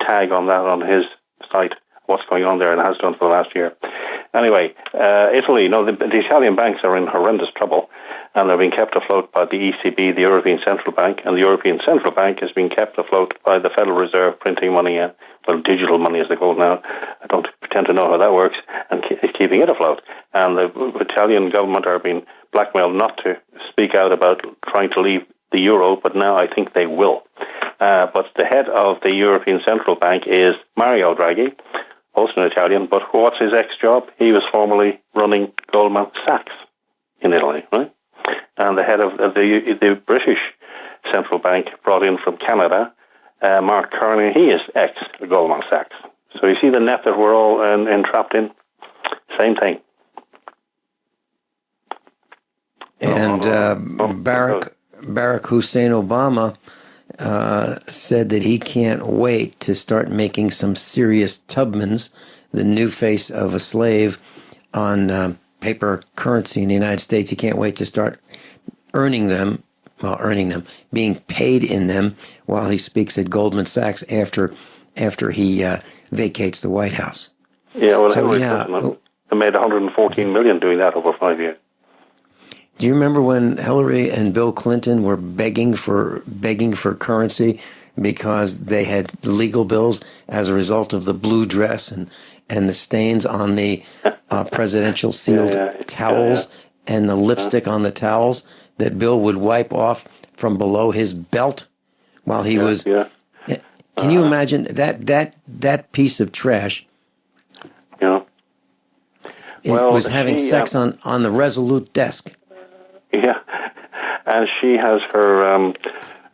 tag on that on his site, what's going on there, and has done for the last year. Anyway, Italy, the Italian banks are in horrendous trouble, and they're being kept afloat by the ECB, the European Central Bank, and the European Central Bank is being kept afloat by the Federal Reserve printing money, digital money as they call it now. I don't pretend to know how that works, and keeping it afloat. And the Italian government are being blackmailed not to speak out about trying to leave the euro, but now I think they will. But the head of the European Central Bank is Mario Draghi, also an Italian, but what's his ex-job? He was formerly running Goldman Sachs in Italy, right? And the head of the British Central Bank, brought in from Canada, Mark Carney, he is ex-Goldman Sachs. So you see the net that we're all entrapped in? Same thing. And Barack Hussein Obama said that he can't wait to start making some serious Tubmans, the new face of a slave, on paper currency in the United States. He can't wait to start earning them, being paid in them while he speaks at Goldman Sachs after he vacates the White House. Yeah, well, they made $114 million doing that over 5 years. Do you remember when Hillary and Bill Clinton were begging for currency because they had legal bills as a result of the blue dress and the stains on the presidential sealed towels and the lipstick on the towels that Bill would wipe off from below his belt while he was? Yeah. Can you imagine that piece of trash? Yeah. Was having sex on the Resolute desk. Yeah, and she has her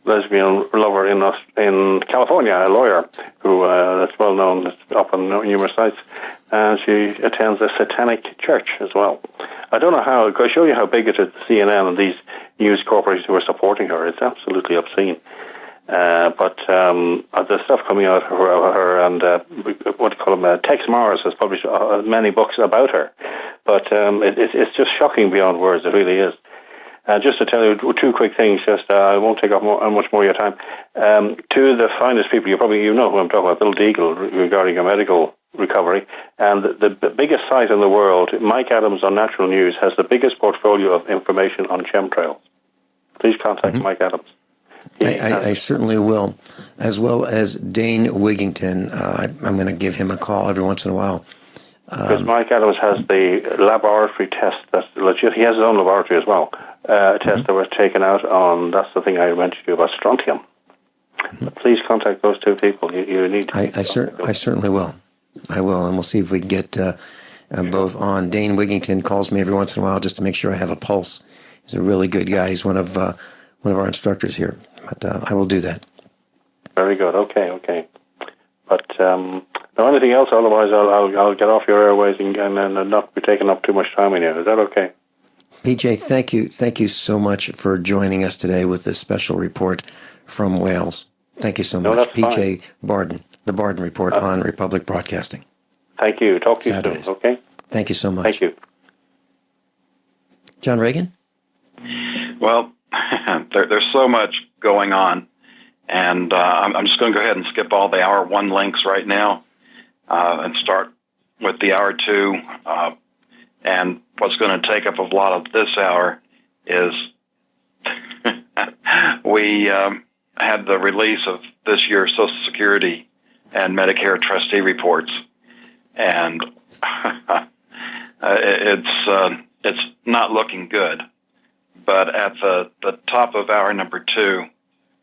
lesbian lover in California, a lawyer who that's well known, up on numerous sites, and she attends a satanic church as well. I don't know how. I'll show you how big it is. CNN and these news corporations who are supporting her. It's absolutely obscene. But the stuff coming out of her and what do you call them? Tex Morris has published many books about her, but it's just shocking beyond words. It really is. Just to tell you two quick things, I won't take up much more of your time. Two of the finest people, you know who I'm talking about, Bill Deagle, regarding a medical recovery, and the biggest site in the world, Mike Adams on Natural News, has the biggest portfolio of information on chemtrails. Please contact Mike Adams. I certainly will, as well as Dane Wigington. I'm going to give him a call every once in a while. Because Mike Adams has the laboratory test that's legit. He has his own laboratory as well. A test that was taken out on, that's the thing I mentioned to you about strontium. Please contact those two people. You need to. I certainly will. I will, and we'll see if we can get both on. Dane Wigington calls me every once in a while just to make sure I have a pulse. He's a really good guy. He's one of our instructors here. But I will do that. Very good. Okay. But no, anything else? Otherwise, I'll get off your airways and not be taking up too much time in here. Is that okay? PJ, thank you so much for joining us today with this special report from Wales. Thank you so much, PJ Barden, the Barden Report on Republic Broadcasting. Thank you. Talk to you soon. Okay. Thank you so much. Thank you, John Ragan. Well, there's so much going on, and I'm just going to go ahead and skip all the hour one links right now and start with the hour two. And what's going to take up a lot of this hour is we had the release of this year's Social Security and Medicare trustee reports, and it's not looking good. But at the top of hour number two,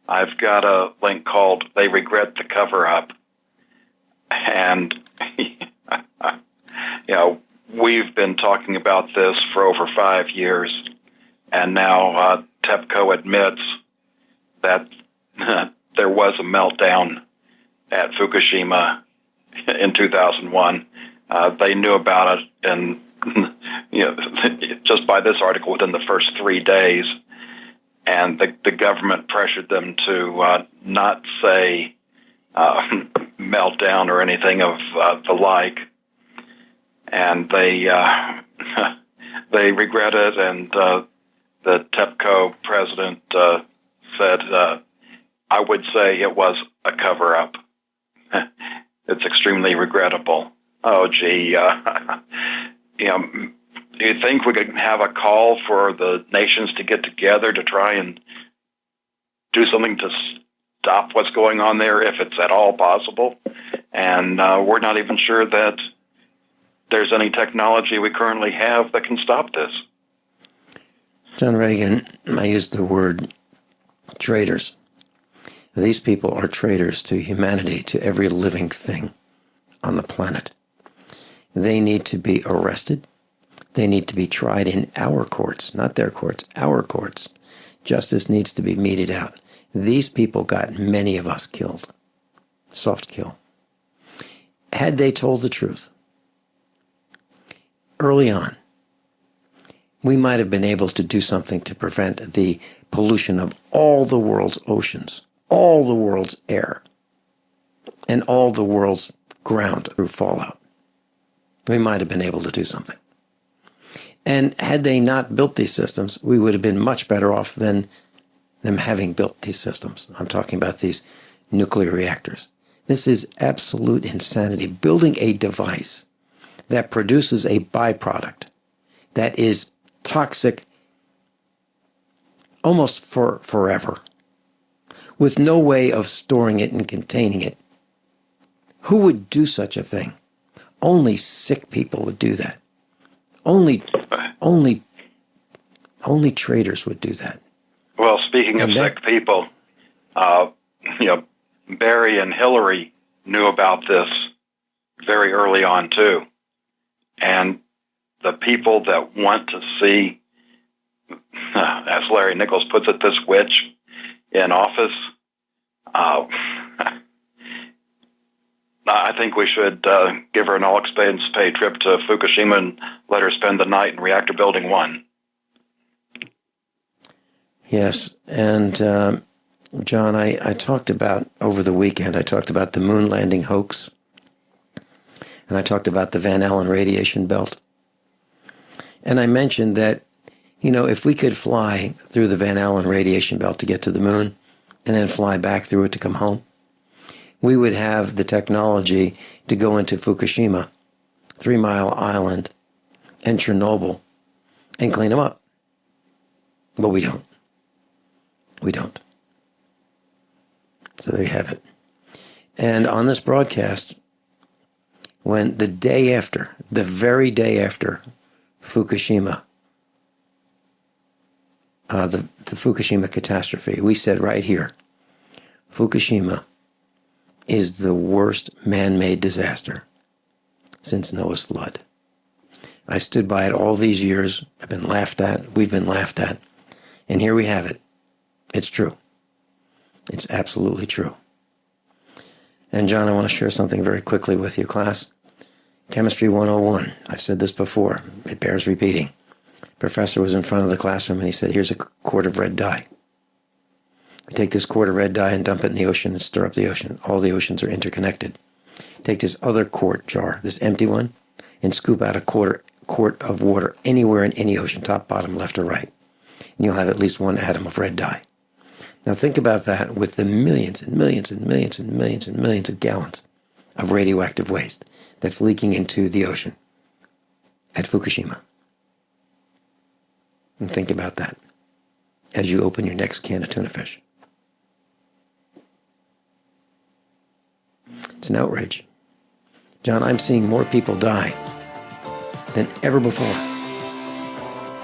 I've got a link called "They Regret the Cover-Up," and we've been talking about this for over 5 years, and now TEPCO admits that there was a meltdown at Fukushima in 2001. They knew about it, and just by this article, within the first 3 days, and the government pressured them to not say meltdown or anything of the like, and they they regret it. And the TEPCO president said, "I would say it was a cover-up. It's extremely regrettable." Oh, gee, do you think we could have a call for the nations to get together to try and do something to stop what's going on there, if it's at all possible? And we're not even sure that there's any technology we currently have that can stop this. John Ragan, I used the word traitors. These people are traitors to humanity, to every living thing on the planet. They need to be arrested. They need to be tried in our courts, not their courts, our courts. Justice needs to be meted out. These people got many of us killed. Soft kill. Had they told the truth early on, we might have been able to do something to prevent the pollution of all the world's oceans, all the world's air, and all the world's ground through fallout. We might have been able to do something. And had they not built these systems, we would have been much better off than them having built these systems. I'm talking about these nuclear reactors. This is absolute insanity. Building a device that produces a byproduct that is toxic almost for forever, with no way of storing it and containing it. Who would do such a thing? Only sick people would do that. Only traitors would do that. Well, speaking of sick people, Barry and Hillary knew about this very early on too, and the people that want to see, as Larry Nichols puts it, this witch in office, I think we should give her an all-expense-paid trip to Fukushima and let her spend the night in Reactor Building 1. Yes, and John, I talked about, over the weekend, I talked about the moon landing hoax, and I talked about the Van Allen radiation belt. And I mentioned that, if we could fly through the Van Allen radiation belt to get to the moon, and then fly back through it to come home, we would have the technology to go into Fukushima, 3 Mile Island, and Chernobyl, and clean them up. But we don't. We don't. So there you have it. And on this broadcast, when the very day after Fukushima, the Fukushima catastrophe, we said right here, Fukushima is the worst man-made disaster since Noah's flood. I stood by it all these years. I've been laughed at. We've been laughed at. And here we have it. It's true. It's absolutely true. And John, I want to share something very quickly with you, class. Chemistry 101. I've said this before. It bears repeating. Professor was in front of the classroom and he said, here's a quart of red dye. We take this quart of red dye and dump it in the ocean and stir up the ocean. All the oceans are interconnected. Take this other quart jar, this empty one, and scoop out a quart of water anywhere in any ocean, top, bottom, left, or right. And you'll have at least one atom of red dye. Now think about that with the millions and millions and millions and millions and millions of gallons of radioactive waste that's leaking into the ocean at Fukushima. And think about that as you open your next can of tuna fish. It's an outrage. John, I'm seeing more people die than ever before.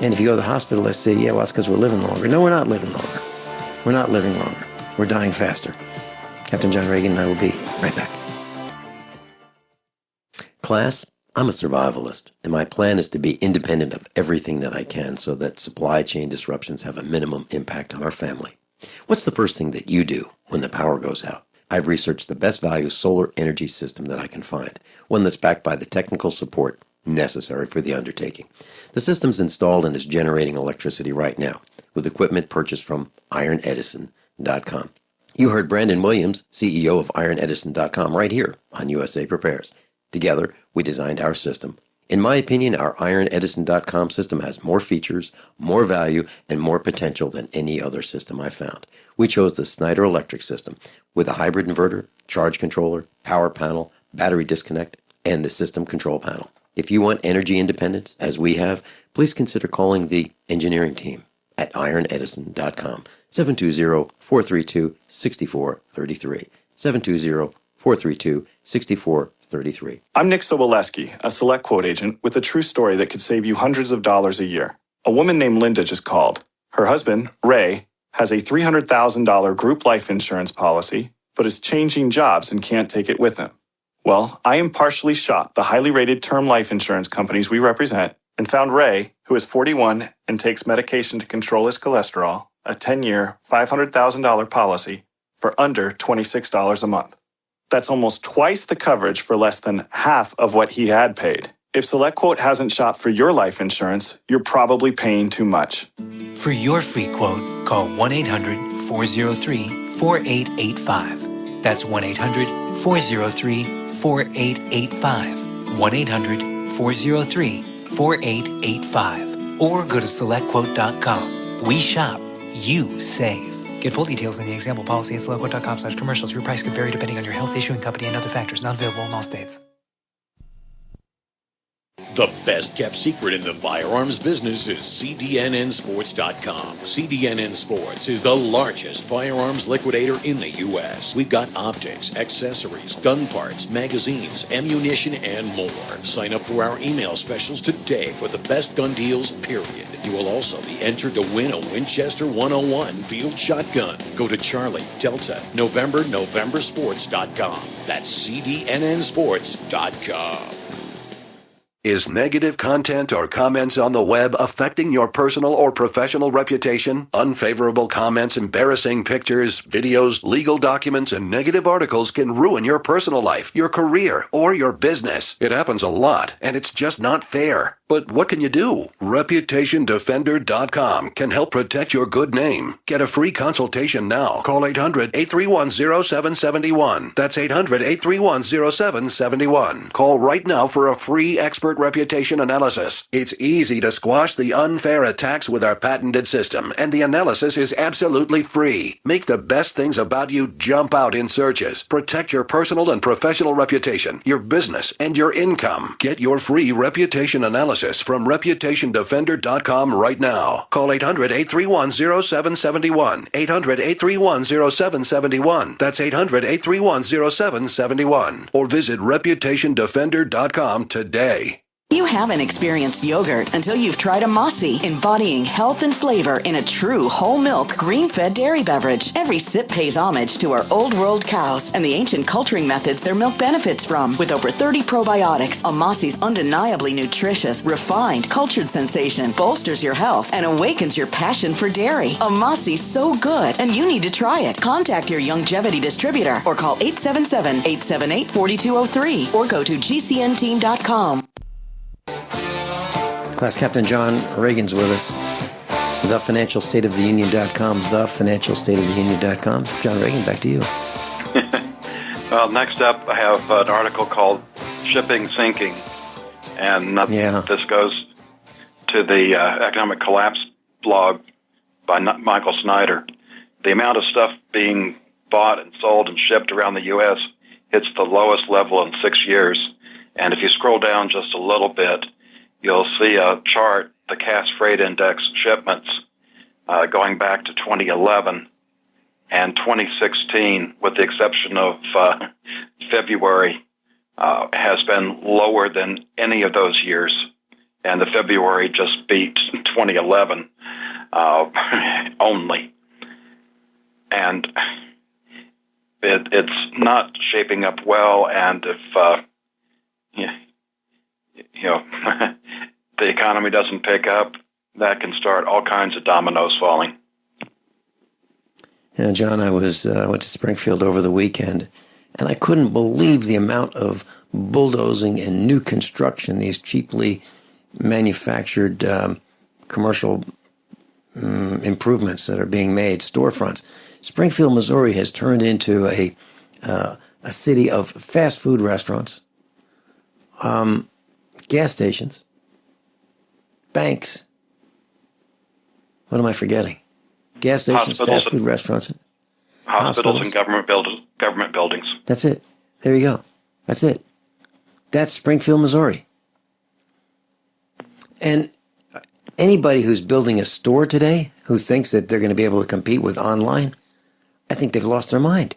And if you go to the hospital, they say, yeah, well, that's because we're living longer. No, we're not living longer. We're not living longer. We're dying faster. Captain John Ragan and I will be right back. Class, I'm a survivalist, and my plan is to be independent of everything that I can so that supply chain disruptions have a minimum impact on our family. What's the first thing that you do when the power goes out? I've researched the best value solar energy system that I can find, one that's backed by the technical support necessary for the undertaking. The system's installed and is generating electricity right now with equipment purchased from ironedison.com. You heard Brandon Williams, CEO of ironedison.com, right here on USA Prepares. Together, we designed our system. In my opinion, our ironedison.com system has more features, more value, and more potential than any other system I've found. We chose the Snyder Electric system with a hybrid inverter, charge controller, power panel, battery disconnect, and the system control panel. If you want energy independence, as we have, please consider calling the engineering team at ironedison.com, 720-432-6433, 720-432-6433. I'm Nick Soboleski, a Select Quote agent with a true story that could save you hundreds of dollars a year. A woman named Linda just called. Her husband, Ray, has a $300,000 group life insurance policy, but is changing jobs and can't take it with him. Well, I impartially shopped the highly rated term life insurance companies we represent and found Ray, who is 41 and takes medication to control his cholesterol, a 10-year, $500,000 policy for under $26 a month. That's almost twice the coverage for less than half of what he had paid. If SelectQuote hasn't shopped for your life insurance, you're probably paying too much. For your free quote, call 1-800-403-4885. That's 1-800-403-4885. 1-800-403-4885. Or go to SelectQuote.com. We shop, you save. Get full details in the example policy at SelectQuote.com/commercials. Your price can vary depending on your health, issuing company, and other factors. Not available in all states. The best kept secret in the firearms business is CDNNsports.com. CDNN Sports is the largest firearms liquidator in the U.S. We've got optics, accessories, gun parts, magazines, ammunition, and more. Sign up for our email specials today for the best gun deals, period. You will also be entered to win a Winchester 101 field shotgun. Go to Charlie, Delta, Novembersports.com. That's CDNNsports.com. Is negative content or comments on the web affecting your personal or professional reputation? Unfavorable comments, embarrassing pictures, videos, legal documents, and negative articles can ruin your personal life, your career, or your business. It happens a lot, and it's just not fair. But what can you do? ReputationDefender.com can help protect your good name. Get a free consultation now. Call 800-831-0771. That's 800-831-0771. Call right now for a free expert reputation analysis. It's easy to squash the unfair attacks with our patented system, and the analysis is absolutely free. Make the best things about you jump out in searches. Protect your personal and professional reputation, your business, and your income. Get your free reputation analysis from ReputationDefender.com right now. Call 800-831-0771. 800-831-0771. That's 800-831-0771. Or visit ReputationDefender.com today. You haven't experienced yogurt until you've tried a Mossy, embodying health and flavor in a true whole milk, green-fed dairy beverage. Every sip pays homage to our old world cows and the ancient culturing methods their milk benefits from. With over 30 probiotics, a Mossy's undeniably nutritious, refined, cultured sensation bolsters your health and awakens your passion for dairy. A Mossy's so good, and you need to try it. Contact your Youngevity distributor or call 877-878-4203 or go to gcnteam.com. Class Captain John Ragan's with us. TheFinancialStateOfTheUnion.com. TheFinancialStateOfTheUnion.com. John Ragan, back to you. Well, next up, I have an article called Shipping Sinking. And this goes to the Economic Collapse blog by Michael Snyder. The amount of stuff being bought and sold and shipped around the U.S. hits the lowest level in 6 years. And if you scroll down just a little bit, you'll see a chart, the Cass Freight Index shipments, going back to 2011 and 2016, with the exception of February, has been lower than any of those years. And the February just beat 2011 only. And it's not shaping up well, and if the economy doesn't pick up, that can start all kinds of dominoes falling. Yeah, John, I went to Springfield over the weekend, And I couldn't believe the amount of bulldozing and new construction, these cheaply manufactured commercial improvements that are being made, storefronts. Springfield, Missouri has turned into a city of fast food restaurants, gas stations, banks. What am I forgetting? Gas stations, fast food restaurants. Hospitals and government buildings. That's it. There you go. That's it. That's Springfield, Missouri. And anybody who's building a store today who thinks that they're going to be able to compete with online, I think they've lost their mind.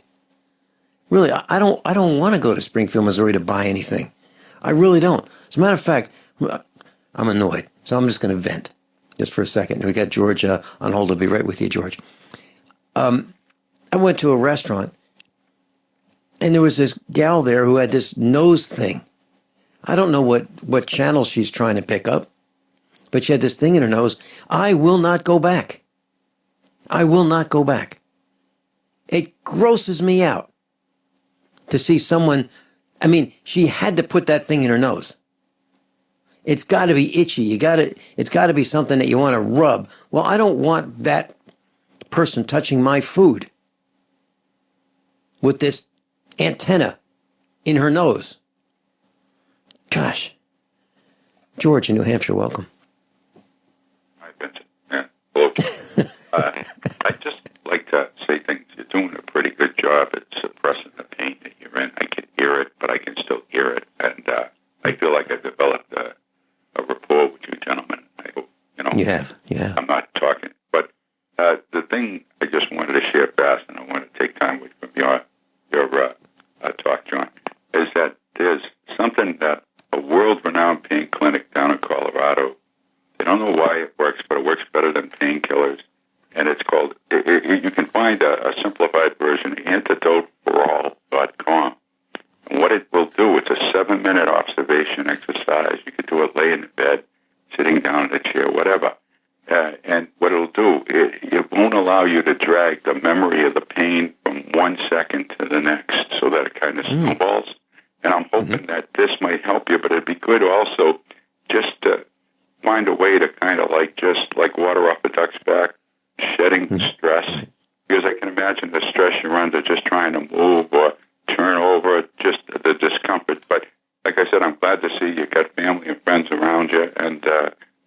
Really, I don't want to go to Springfield, Missouri to buy anything. I really don't. As a matter of fact, I'm annoyed, so I'm just going to vent just for a second. We got George on hold. I'll be right with you, George. I went to a restaurant, and there was this gal there who had this nose thing. I don't know what channel she's trying to pick up, but she had this thing in her nose. I will not go back. I will not go back. It grosses me out to see someone. I mean, she had to put that thing in her nose. It's got to be itchy. It's got to be something that you want to rub. Well, I don't want that person touching my food with this antenna in her nose. Gosh. George in New Hampshire, welcome. Hi, Vincent. Yeah, hello. I'd just like to say things. You're doing a pretty good job at suppressing the pain that you're in. I can hear it, but I can still hear it. And I feel like I've developed a rapport with you gentlemen. I hope, You have. I'm not talking. But the thing I just wanted to share fast, and I want to take time away from your talk, John, is that there's something that a world-renowned pain clinic down in Colorado, they don't know why it works, but it works better than painkillers, and it's called, you can find a simplified version, antidoteforall.com. And what it will do, it's a 7-minute observation exercise. You could do it laying in bed, sitting down in a chair, whatever. And what it'll do, it won't allow you to drag the memory of the pain from 1 second to the next so that it kind of snowballs. And I'm hoping that this might help you, but it'd be good also just to find a way to kind of just like water off a duck's back, shedding stress. Because I can imagine the stress you're under just trying to move or turn over, just the discomfort. But like I said, I'm glad to see you got family and friends around you. And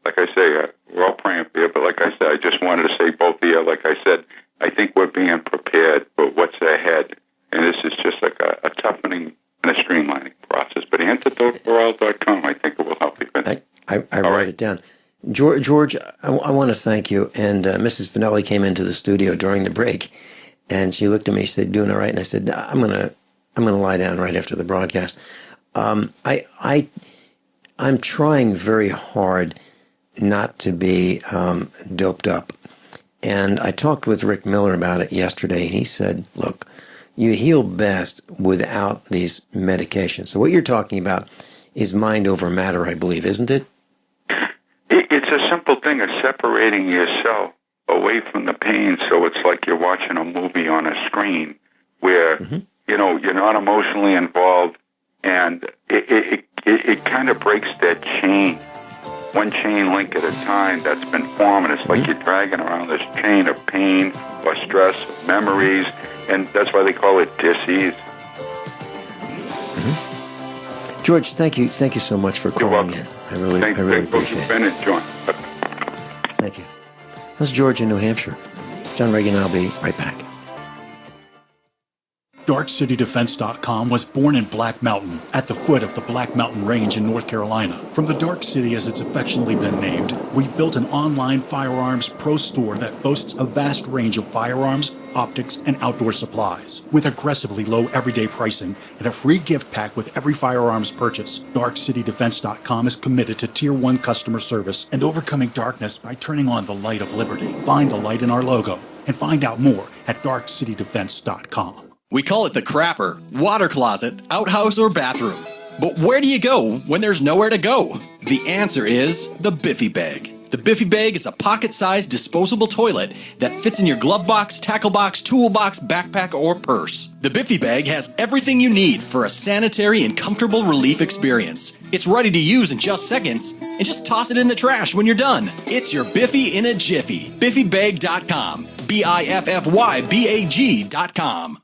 like I say, we're all praying for you. But like I said, I just wanted to say both of you, like I said, I think we're being prepared for what's ahead. And this is just like a toughening and a streamlining process. But antidoteforall.com, I think it will help you. I write it down. George, I want to thank you. And Mrs. Finelli came into the studio during the break, and she looked at me. She said, "Doing all right?" And I said, "I'm gonna lie down right after the broadcast." I'm trying very hard not to be doped up, and I talked with Rick Miller about it yesterday, and he said, "Look, you heal best without these medications." So what you're talking about is mind over matter, I believe, isn't it? It's a simple thing of separating yourself away from the pain, so it's like you're watching a movie on a screen where, you're not emotionally involved, and it kind of breaks that chain, one chain link at a time that's been formed, and it's like you're dragging around this chain of pain or stress, memories, and that's why they call it dis-ease. George, thank you so much for calling in. I really appreciate it. Ben and John. Thank you. That's George in New Hampshire. John Ragan, I'll be right back. DarkCityDefense.com was born in Black Mountain, at the foot of the Black Mountain Range in North Carolina. From the Dark City, as it's affectionately been named, we built an online firearms pro store that boasts a vast range of firearms, optics, and outdoor supplies. With aggressively low everyday pricing and a free gift pack with every firearms purchase, DarkCityDefense.com is committed to Tier 1 customer service and overcoming darkness by turning on the light of liberty. Find the light in our logo and find out more at DarkCityDefense.com. We call it the crapper, water closet, outhouse, or bathroom. But where do you go when there's nowhere to go? The answer is the Biffy Bag. The Biffy Bag is a pocket-sized disposable toilet that fits in your glove box, tackle box, toolbox, backpack, or purse. The Biffy Bag has everything you need for a sanitary and comfortable relief experience. It's ready to use in just seconds, and just toss it in the trash when you're done. It's your Biffy in a jiffy. BiffyBag.com. BiffyBag.com.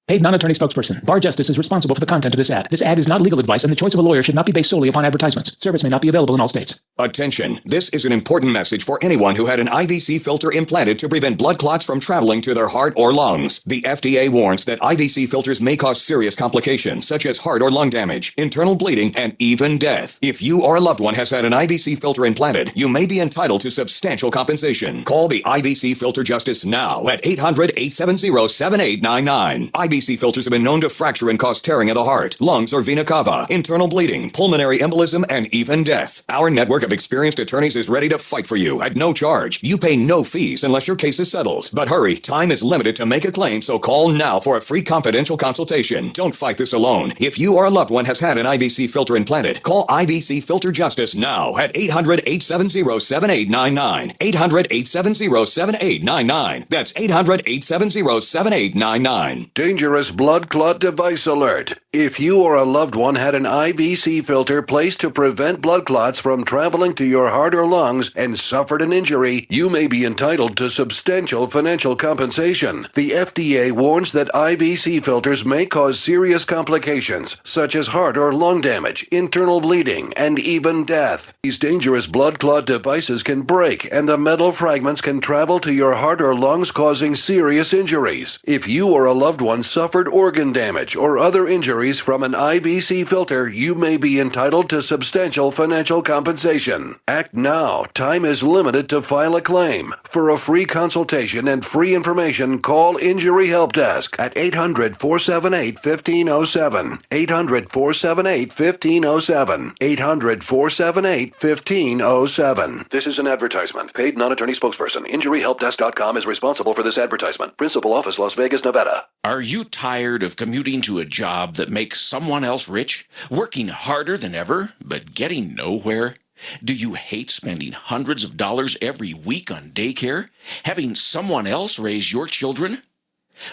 Paid non-attorney spokesperson. Bar Justice is responsible for the content of this ad. This ad is not legal advice, and the choice of a lawyer should not be based solely upon advertisements. Service may not be available in all states. Attention. This is an important message for anyone who had an IVC filter implanted to prevent blood clots from traveling to their heart or lungs. The FDA warns that IVC filters may cause serious complications, such as heart or lung damage, internal bleeding, and even death. If you or a loved one has had an IVC filter implanted, you may be entitled to substantial compensation. Call the IVC Filter Justice now at 800-870-7899. IVC filters have been known to fracture and cause tearing of the heart, lungs, or vena cava, internal bleeding, pulmonary embolism, and even death. Our network of experienced attorneys is ready to fight for you at no charge. You pay no fees unless your case is settled. But hurry, time is limited to make a claim, so call now for a free confidential consultation. Don't fight this alone. If you or a loved one has had an IVC filter implanted, call IVC Filter Justice now at 800-870-7899. 800-870-7899. That's 800-870-7899. Dangerous blood clot device alert. If you or a loved one had an IVC filter placed to prevent blood clots from traveling to your heart or lungs and suffered an injury, you may be entitled to substantial financial compensation. The FDA warns that IVC filters may cause serious complications, such as heart or lung damage, internal bleeding, and even death. These dangerous blood clot devices can break, and the metal fragments can travel to your heart or lungs, causing serious injuries. If you or a loved one suffered organ damage or other injuries from an IVC filter, you may be entitled to substantial financial compensation. Act now. Time is limited to file a claim. For a free consultation and free information, call Injury Help Desk at 800-478-1507. 800-478-1507. 800-478-1507. This is an advertisement. Paid non-attorney spokesperson. InjuryHelpDesk.com is responsible for this advertisement. Principal office, Las Vegas, Nevada. Are you tired of commuting to a job that makes someone else rich? Working harder than ever, but getting nowhere? Do you hate spending hundreds of dollars every week on daycare? Having someone else raise your children?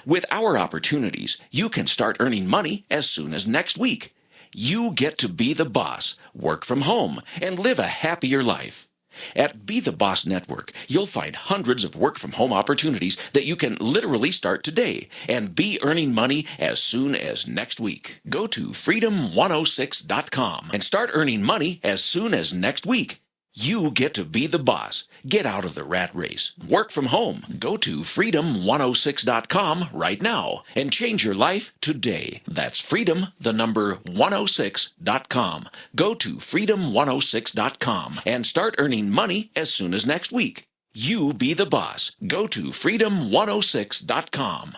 With our opportunities, you can start earning money as soon as next week. You get to be the boss, work from home, and live a happier life. At Be the Boss Network, you'll find hundreds of work-from-home opportunities that you can literally start today and be earning money as soon as next week. Go to freedom106.com and start earning money as soon as next week. You get to be the boss. Get out of the rat race. Work from home. Go to freedom106.com right now and change your life today. That's freedom106.com. Go to freedom106.com and start earning money as soon as next week. You be the boss. Go to freedom106.com.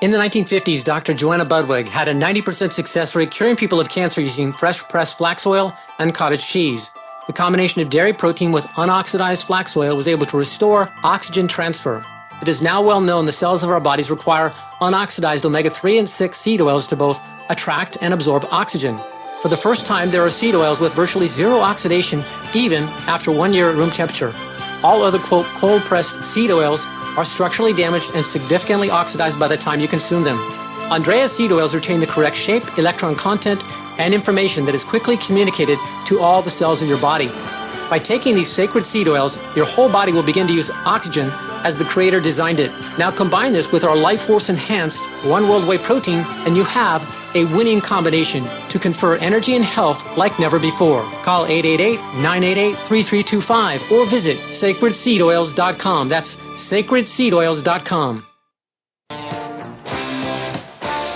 In the 1950s, Dr. Joanna Budwig had a 90% success rate curing people of cancer using fresh-pressed flax oil and cottage cheese. The combination of dairy protein with unoxidized flax oil was able to restore oxygen transfer. It is now well known the cells of our bodies require unoxidized omega-3 and 6 seed oils to both attract and absorb oxygen. For the first time, there are seed oils with virtually zero oxidation even after 1 year at room temperature. All other, quote, cold-pressed seed oils are structurally damaged and significantly oxidized by the time you consume them. Andrea's seed oils retain the correct shape, electron content, and information that is quickly communicated to all the cells of your body. By taking these sacred seed oils, your whole body will begin to use oxygen as the Creator designed it. Now combine this with our Life Force Enhanced One World Whey protein, and you have a winning combination to confer energy and health like never before. Call 888-988-3325 or visit sacredseedoils.com. That's sacredseedoils.com.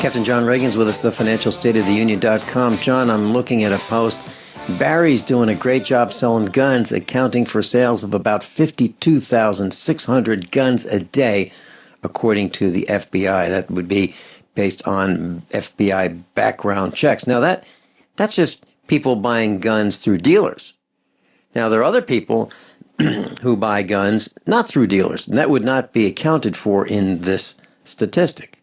Captain John Ragan's with us, the financialstateoftheunion.com. John, I'm looking at a post. Barry's doing a great job selling guns, accounting for sales of about 52,600 guns a day, according to the FBI. That would be based on FBI background checks. Now, that's just people buying guns through dealers. Now, there are other people who buy guns not through dealers, and that would not be accounted for in this statistic.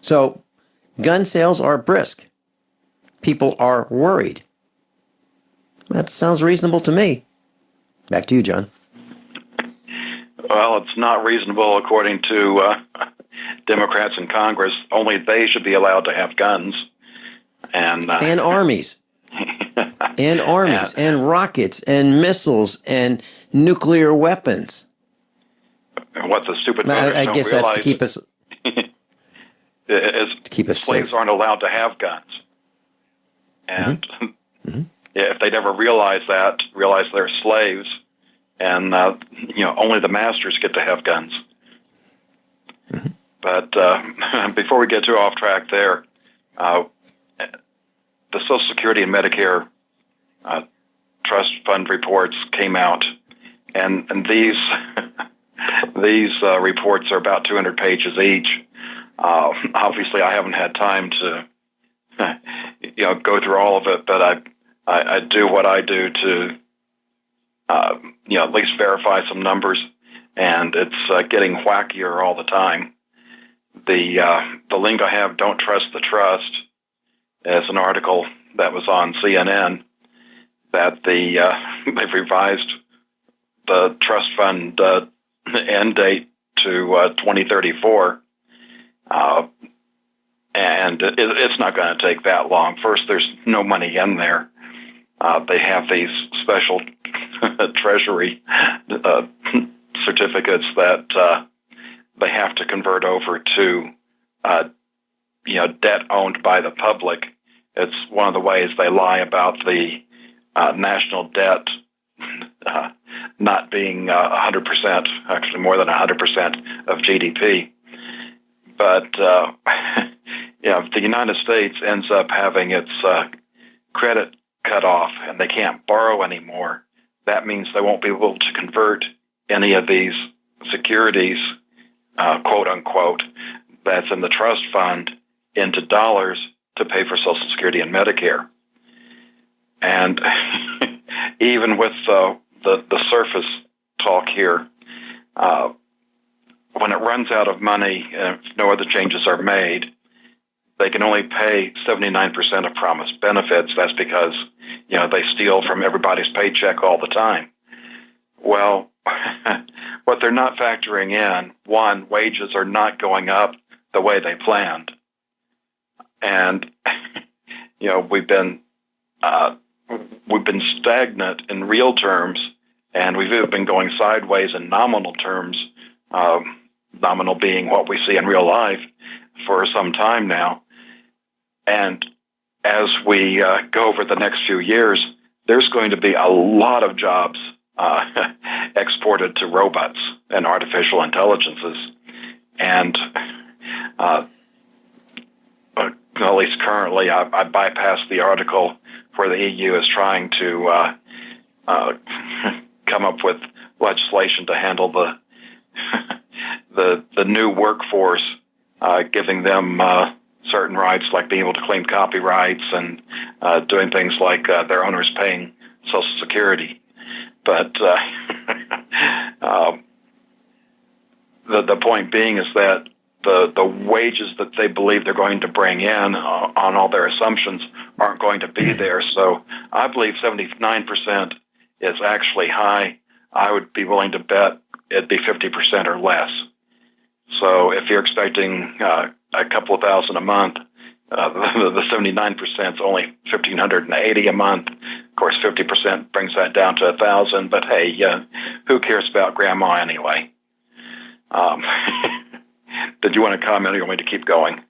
So, gun sales are brisk. People are worried. That sounds reasonable to me. Back to you, John. Well, it's not reasonable according to Democrats in Congress. Only they should be allowed to have guns. And armies. And armies, and rockets, and missiles, and nuclear weapons. What the stupid voters I don't realize that's to keep us... is keep us slaves safe. aren't allowed to have guns. And if they never realize they're slaves, and only the masters get to have guns. But before we get too off track there, the Social Security and Medicare trust fund reports came out, and these reports are about 200 pages each. Obviously, I haven't had time to go through all of it, but I do what I do to at least verify some numbers, and it's getting wackier all the time. The link I have, Don't Trust the Trust, is an article that was on CNN that they've revised the trust fund end date to 2034. And it's not going to take that long. First, there's no money in there. They have these special Treasury certificates that they have to convert over to debt owned by the public. It's one of the ways they lie about the national debt not being 100%, actually more than 100% of GDP. But if the United States ends up having its credit cut off and they can't borrow anymore, that means they won't be able to convert any of these securities, quote unquote, that's in the trust fund into dollars to pay for Social Security and Medicare. And even with the surface talk here, when it runs out of money and if no other changes are made, they can only pay 79% of promised benefits. That's because, they steal from everybody's paycheck all the time. Well, what they're not factoring in, one, wages are not going up the way they planned. And, we've been stagnant in real terms, and we've been going sideways in nominal terms, nominal being what we see in real life, for some time now. And as we go over the next few years, there's going to be a lot of jobs exported to robots and artificial intelligences. And at least currently, I bypassed the article where the EU is trying to come up with legislation to handle the new workforce, giving them certain rights like being able to claim copyrights and doing things like their owners paying Social Security. But the point being is that the wages that they believe they're going to bring in on all their assumptions aren't going to be there. So I believe 79% is actually high. I would be willing to bet it'd be 50% or less. So if you're expecting a couple of thousand a month, the 79% is only $1,580 a month. Of course, 50% brings that down to 1,000. But hey, who cares about grandma anyway? Did you want to comment, or you want me to keep going?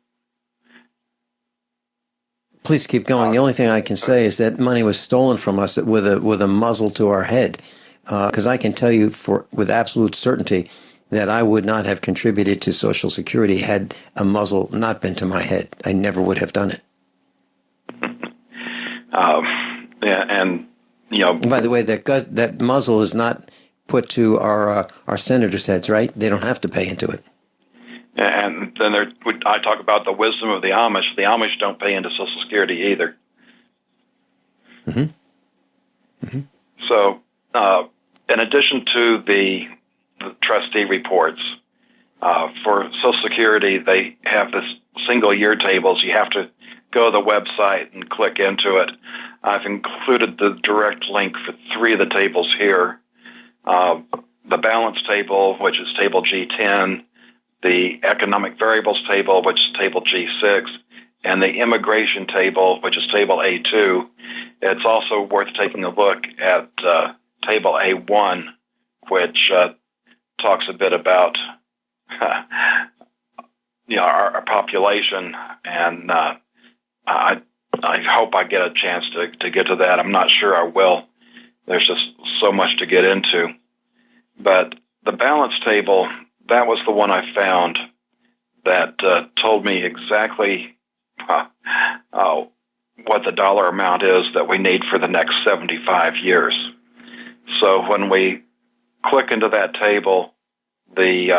Please keep going. The only thing I can say is that money was stolen from us with a muzzle to our head. Because I can tell you with absolute certainty that I would not have contributed to Social Security had a muzzle not been to my head. I never would have done it. By the way, that muzzle is not put to our senators' heads, right? They don't have to pay into it. And then I talk about the wisdom of the Amish. The Amish don't pay into Social Security either. So, in addition to the trustee reports, for Social Security, they have this single year tables. You have to go to the website and click into it. I've included the direct link for 3 of the tables here. The balance table, which is table G10, the economic variables table, which is table G6, and the immigration table, which is table A2. It's also worth taking a look at table A1, which talks a bit about our population, and I hope I get a chance to get to that. I'm not sure I will. There's just so much to get into. But the balance table, that was the one I found that told me exactly what the dollar amount is that we need for the next 75 years. So when we click into that table, the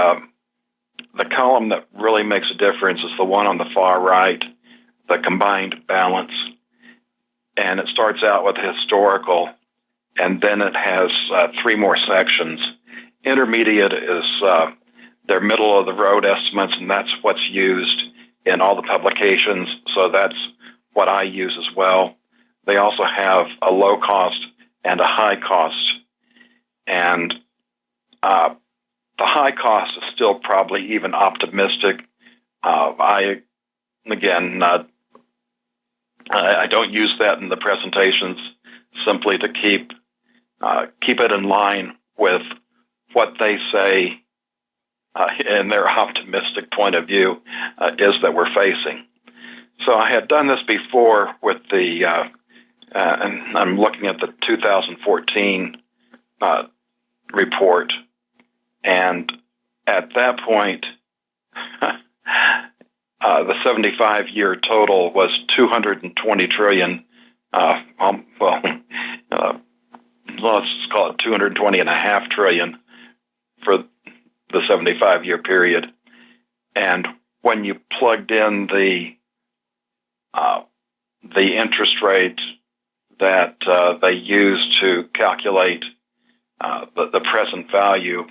column that really makes a difference is the one on the far right, the combined balance. And it starts out with historical, and then it has 3 more sections. Intermediate is their middle-of-the-road estimates, and that's what's used in all the publications, so that's what I use as well. They also have a low cost and a high cost, and the high cost is still probably even optimistic. I don't use that in the presentations simply to keep it in line with what they say in their optimistic point of view is that we're facing. So I had done this before with the, and I'm looking at the 2014 report, and at that point, the 75-year total was 220 trillion. Let's call it 220.5 trillion for the 75-year period. And when you plugged in the interest rate that they use to calculate the present value,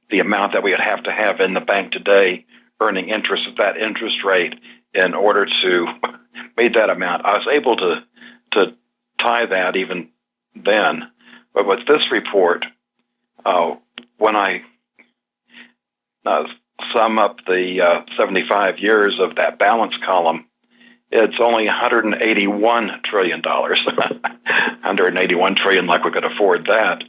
the amount that we would have to have in the bank today earning interest at that interest rate in order to meet that amount, I was able to tie that even then. But with this report, when I sum up the 75 years of that balance column, it's only $181 trillion. 181 trillion, like we could afford that.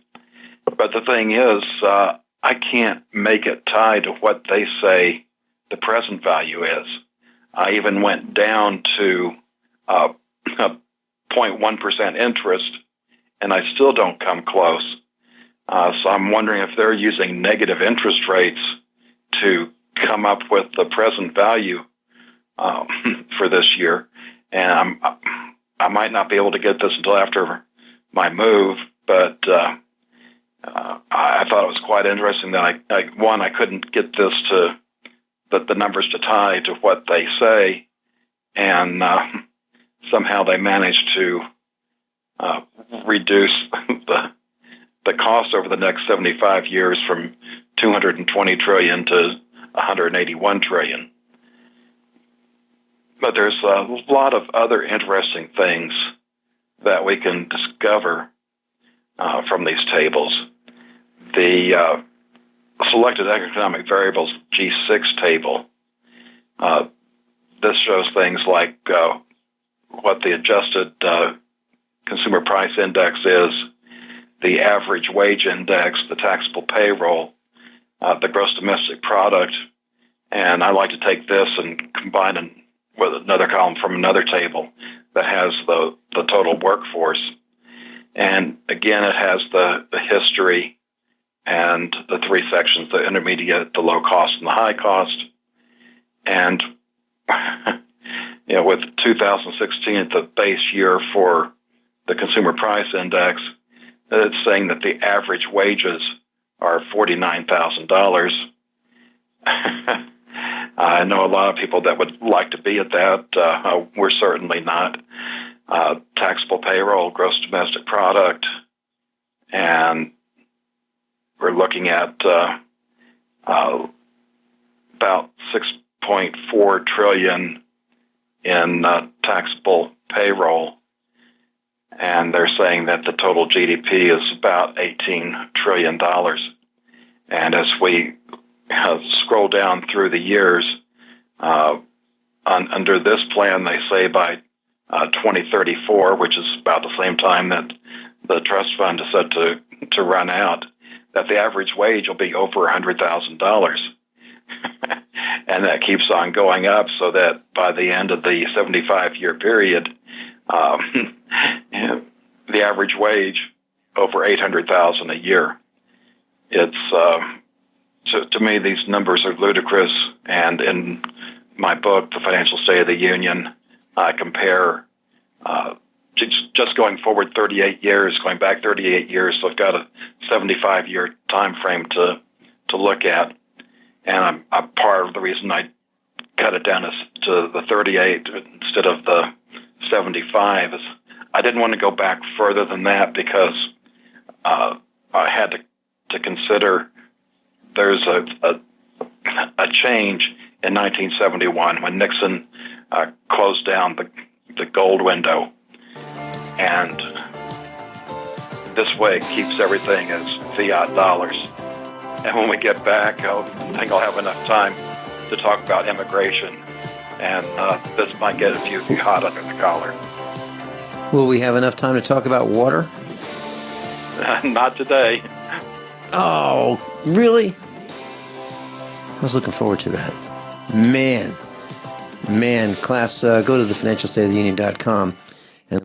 But the thing is, I can't make it tie to what they say the present value is. I even went down to 0.1% interest, and I still don't come close. So I'm wondering if they're using negative interest rates to come up with the present value for this year. And I might not be able to get this until after my move, but I thought it was quite interesting that I couldn't get this to the numbers to tie to what they say, and somehow they managed to reduce the cost over the next 75 years from 220 trillion to 181 trillion. But there's a lot of other interesting things that we can discover from these tables. The selected economic variables G6 table, this shows things like what the adjusted consumer price index is, the average wage index, the taxable payroll, the gross domestic product, and I like to take this and combine it with another column from another table that has the total workforce. And again, it has the history and the 3 sections, the intermediate, the low cost, and the high cost. And with 2016, the base year for the consumer price index, it's saying that the average wages are $49,000. I know a lot of people that would like to be at that. We're certainly not. Taxable payroll, gross domestic product, and we're looking at about 6.4 trillion in taxable payroll, and they're saying that the total GDP is about $18 trillion. And as we scroll down through the years, under this plan, they say by 2034, which is about the same time that the trust fund is set to run out, that the average wage will be over $100,000. And that keeps on going up, so that by the end of the 75-year period, the average wage over $800,000 a year. It's to me, these numbers are ludicrous. And in my book, The Financial State of the Union, I compare just going forward 38 years, going back 38 years. So I've got a 75-year time frame to look at. And I'm part of the reason I cut it down to the 38 instead of the 75 is I didn't want to go back further than that, because I had to consider there's a change in 1971 when Nixon closed down the gold window, and this way it keeps everything as fiat dollars. And when we get back, I think I'll have enough time to talk about immigration, and this might get a few hot under the collar. Will we have enough time to talk about water? Not today. Oh, really? I was looking forward to that. Man, class, go to thefinancialstateoftheunion.com. And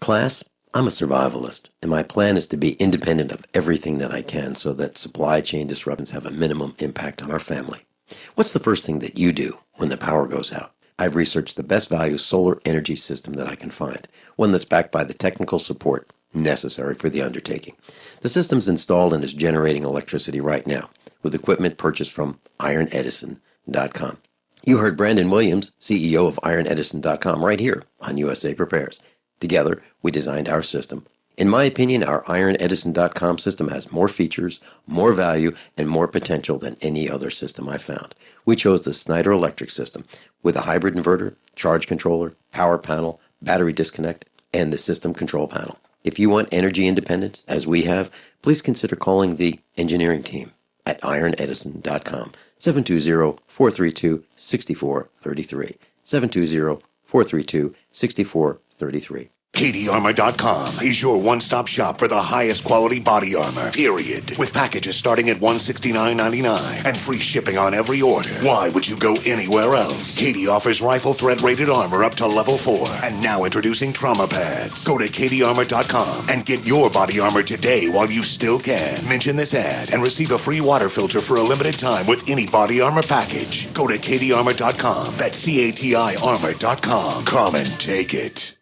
class, I'm a survivalist, and my plan is to be independent of everything that I can so that supply chain disruptions have a minimum impact on our family. What's the first thing that you do when the power goes out? I've researched the best value solar energy system that I can find, one that's backed by the technical support necessary for the undertaking. The system's installed and is generating electricity right now with equipment purchased from ironedison.com. You heard Brandon Williams, CEO of ironedison.com, right here on USA Prepares. Together, we designed our system. In my opinion, our ironedison.com system has more features, more value, and more potential than any other system I've found. We chose the Snyder Electric system with a hybrid inverter, charge controller, power panel, battery disconnect, and the system control panel. If you want energy independence, as we have, please consider calling the engineering team at ironedison.com, 720-432-6433, 720-432-6433. KDArmor.com is your one-stop shop for the highest quality body armor, period. With packages starting at $169.99 and free shipping on every order. Why would you go anywhere else? KD offers rifle threat rated armor up to level 4. And now introducing trauma pads. Go to KDArmor.com and get your body armor today while you still can. Mention this ad and receive a free water filter for a limited time with any body armor package. Go to KDArmor.com. That's CATI armor.com. Come and take it.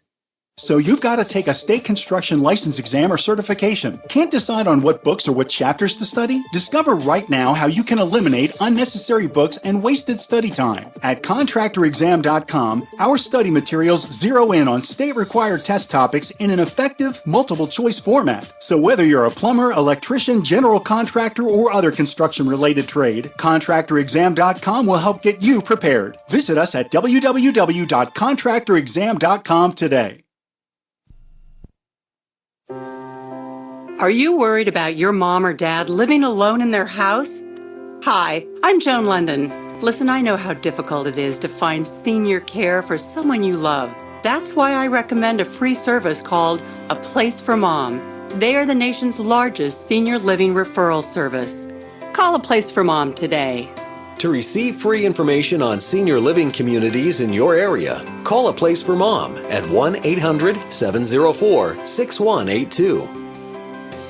So you've got to take a state construction license exam or certification. Can't decide on what books or what chapters to study? Discover right now how you can eliminate unnecessary books and wasted study time. At contractorexam.com, our study materials zero in on state-required test topics in an effective, multiple-choice format. So whether you're a plumber, electrician, general contractor, or other construction-related trade, contractorexam.com will help get you prepared. Visit us at www.contractorexam.com today. Are you worried about your mom or dad living alone in their house? Hi, I'm Joan London. Listen, I know how difficult it is to find senior care for someone you love. That's why I recommend a free service called A Place for Mom. They are the nation's largest senior living referral service. Call A Place for Mom today. To receive free information on senior living communities in your area, call A Place for Mom at 1-800-704-6182.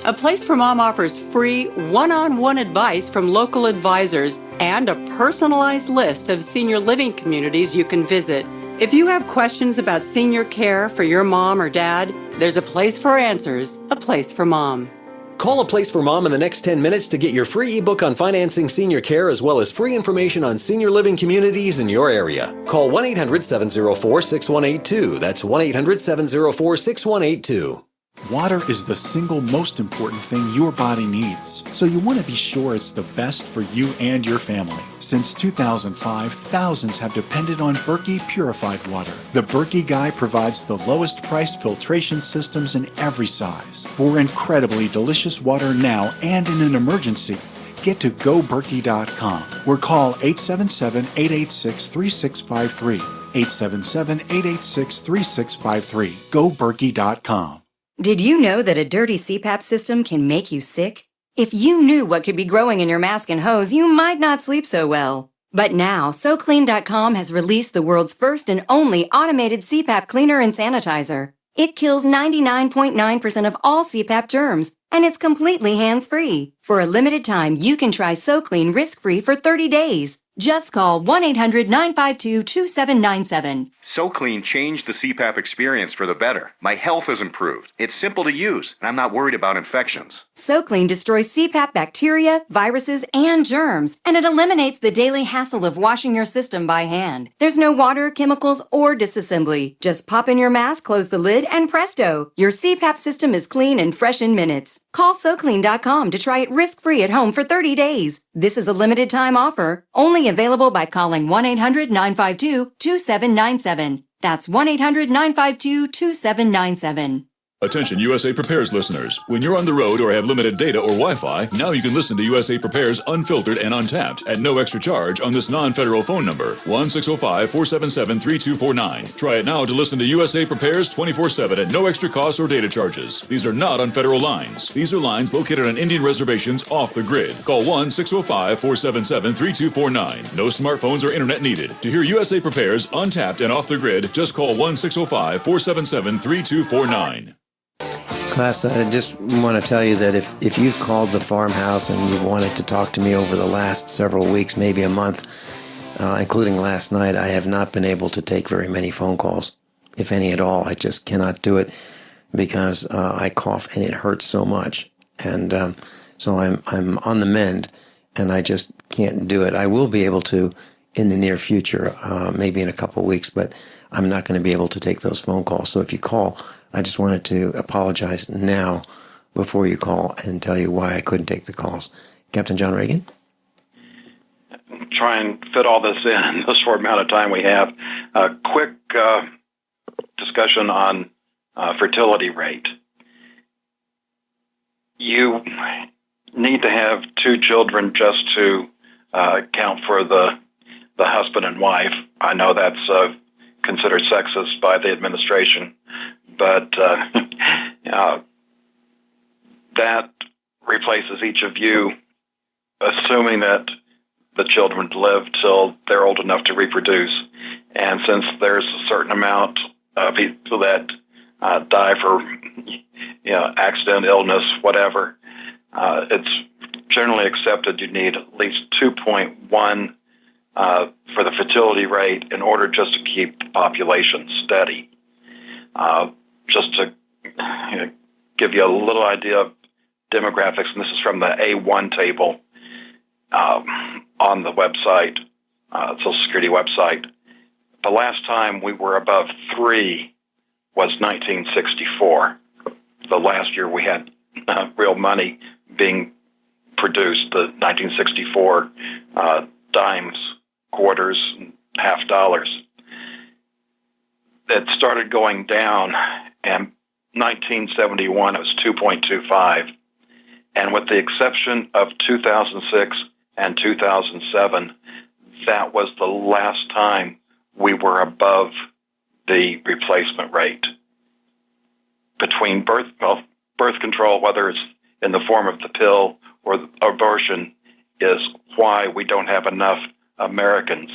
A Place for Mom offers free one-on-one advice from local advisors and a personalized list of senior living communities you can visit. If you have questions about senior care for your mom or dad, there's a place for answers, A Place for Mom. Call A Place for Mom in the next 10 minutes to get your free ebook on financing senior care as well as free information on senior living communities in your area. Call 1-800-704-6182. That's 1-800-704-6182. Water is the single most important thing your body needs, so you want to be sure it's the best for you and your family. Since 2005, thousands have depended on Berkey purified water. The Berkey Guy provides the lowest priced filtration systems in every size. For incredibly delicious water now and in an emergency, get to goberkey.com or call 877-886-3653. 877-886-3653. goberkey.com. Did you know that a dirty CPAP system can make you sick? If you knew what could be growing in your mask and hose, you might not sleep so well. But now, SoClean.com has released the world's first and only automated CPAP cleaner and sanitizer. It kills 99.9% of all CPAP germs, and it's completely hands-free. For a limited time, you can try SoClean risk-free for 30 days. Just call 1-800-952-2797. SoClean changed the CPAP experience for the better. My health has improved. It's simple to use, and I'm not worried about infections. SoClean destroys CPAP bacteria, viruses, and germs, and it eliminates the daily hassle of washing your system by hand. There's no water, chemicals, or disassembly. Just pop in your mask, close the lid, and presto! Your CPAP system is clean and fresh in minutes. Call SoClean.com to try it risk-free at home for 30 days. This is a limited time offer, only available by calling 1-800-952-2797. That's 1-800-952-2797. Attention USA Prepares listeners. When you're on the road or have limited data or Wi-Fi, now you can listen to USA Prepares Unfiltered and Untapped at no extra charge on this non-federal phone number, 1-605-477-3249. Try it now to listen to USA Prepares 24/7 at no extra cost or data charges. These are not on federal lines. These are lines located on Indian reservations off the grid. Call 1-605-477-3249. No smartphones or internet needed. To hear USA Prepares Untapped and Off the Grid, just call 1-605-477-3249. Class, I just want to tell you that if you've called the farmhouse and you've wanted to talk to me over the last several weeks, maybe a month, including last night, I have not been able to take very many phone calls, if any at all. I just cannot do it because I cough and it hurts so much. And so I'm on the mend and I just can't do it. I will be able to in the near future, maybe in a couple of weeks, but I'm not going to be able to take those phone calls. So if you call, I just wanted to apologize now before you call and tell you why I couldn't take the calls. Captain John Ragan? Try and fit all this in the short amount of time we have. A quick discussion on fertility rate. You need to have 2 children just to count for the husband and wife. I know that's considered sexist by the administration, but that replaces each of you, assuming that the children live till they're old enough to reproduce. And since there's a certain amount of people that die for accident, illness, whatever, it's generally accepted you need at least 2.1 for the fertility rate in order just to keep the population steady. Just to give you a little idea of demographics, and this is from the A1 table on the website, Social Security website. The last time we were above 3 was 1964. The last year we had real money being produced, the 1964 dimes, quarters, and half dollars. It started going down, and 1971 it was 2.25. And with the exception of 2006 and 2007, that was the last time we were above the replacement rate. Between birth control, whether it's in the form of the pill or the abortion, is why we don't have enough Americans.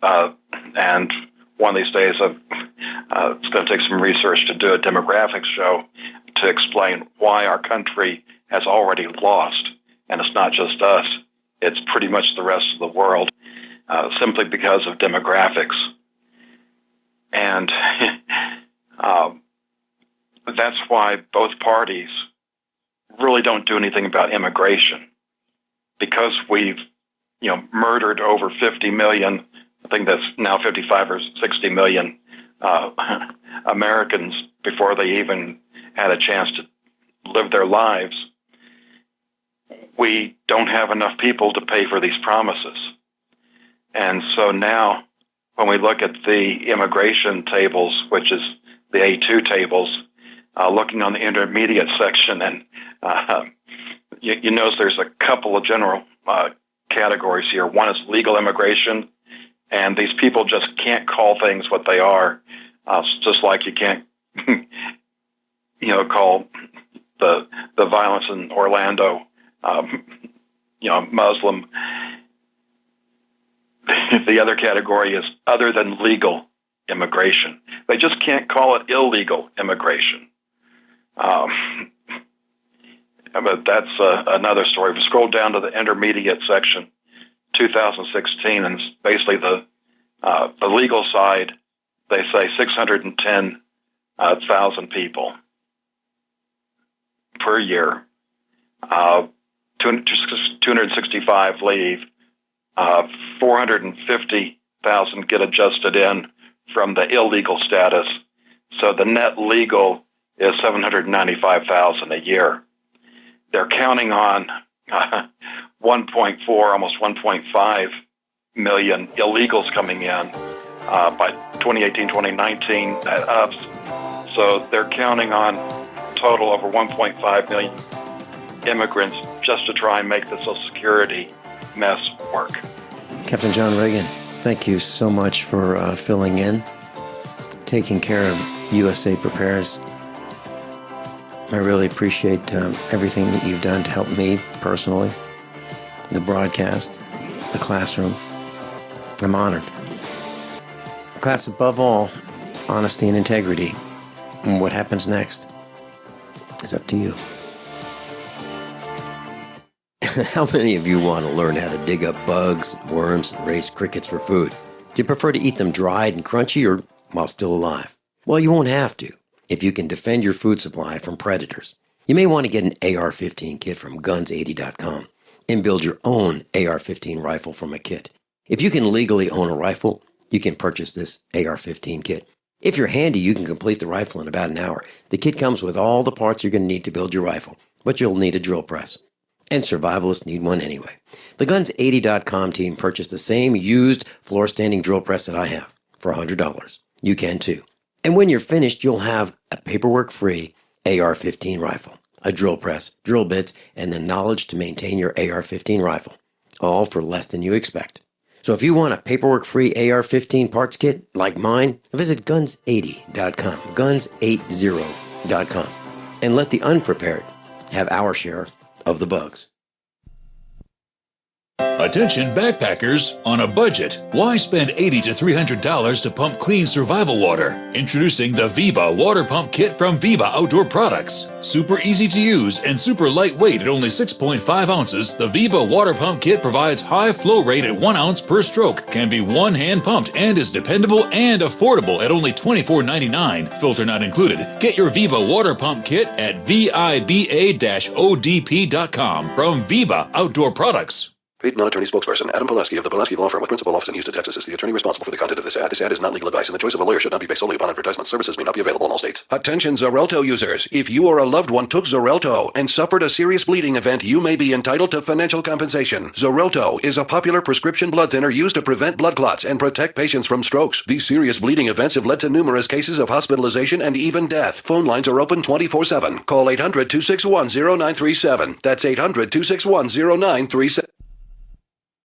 And one of these days, it's going to take some research to do a demographics show to explain why our country has already lost. And it's not just us. It's pretty much the rest of the world, simply because of demographics. And that's why both parties really don't do anything about immigration. Because we've, murdered over 50 million, I think that's now 55 or 60 million Americans before they even had a chance to live their lives, we don't have enough people to pay for these promises. And so now, when we look at the immigration tables, which is the A2 tables, looking on the intermediate section, and you notice there's a couple of general categories here. One is legal immigration, and these people just can't call things what they are, just like you can't, call the violence in Orlando, Muslim. The other category is other than legal immigration. They just can't call it illegal immigration. But that's another story. If we scroll down to the intermediate section, 2016, and it's basically the legal side, they say 610,000 people per year. 265 leave. 450,000 get adjusted in from the illegal status. So the net legal is 795,000 a year. They're counting on 1.4, almost 1.5 million illegals coming in by 2018, 2019. So they're counting on total over 1.5 million immigrants just to try and make the Social Security mess work. Captain John Ragan, thank you so much for filling in, taking care of USA Prepares. I really appreciate everything that you've done to help me personally, the broadcast, the classroom. I'm honored. Class, above all, honesty and integrity. And what happens next is up to you. How many of you want to learn how to dig up bugs, worms, and raise crickets for food? Do you prefer to eat them dried and crunchy or while still alive? Well, you won't have to if you can defend your food supply from predators. You may want to get an AR-15 kit from guns80.com and build your own AR-15 rifle from a kit. If you can legally own a rifle, you can purchase this AR-15 kit. If you're handy, you can complete the rifle in about an hour. The kit comes with all the parts you're going to need to build your rifle, but you'll need a drill press. And survivalists need one anyway. The Guns80.com team purchased the same used floor-standing drill press that I have for $100. You can too. And when you're finished, you'll have a paperwork-free AR-15 rifle, a drill press, drill bits, and the knowledge to maintain your AR-15 rifle, all for less than you expect. So if you want a paperwork-free AR-15 parts kit like mine, visit Guns80.com, Guns80.com, and let the unprepared have our share of the bugs. Attention backpackers on a budget. Why spend $80 to $300 to pump clean survival water? Introducing the Viva Water Pump Kit from Viva Outdoor Products. Super easy to use and super lightweight at only 6.5 ounces, the Viva Water Pump Kit provides high flow rate at 1 ounce per stroke, can be one-hand pumped, and is dependable and affordable at only $24.99, filter not included. Get your Viva Water Pump Kit at VIBA-ODP.com from Viva Outdoor Products. Paid non-attorney spokesperson Adam Pulaski of the Pulaski Law Firm with principal office in Houston, Texas is the attorney responsible for the content of this ad. This ad is not legal advice, and the choice of a lawyer should not be based solely upon advertisement. Services may not be available in all states. Attention Xarelto users. If you or a loved one took Xarelto and suffered a serious bleeding event, you may be entitled to financial compensation. Xarelto is a popular prescription blood thinner used to prevent blood clots and protect patients from strokes. These serious bleeding events have led to numerous cases of hospitalization and even death. Phone lines are open 24/7. Call 800-261-0937. That's 800-261-0937.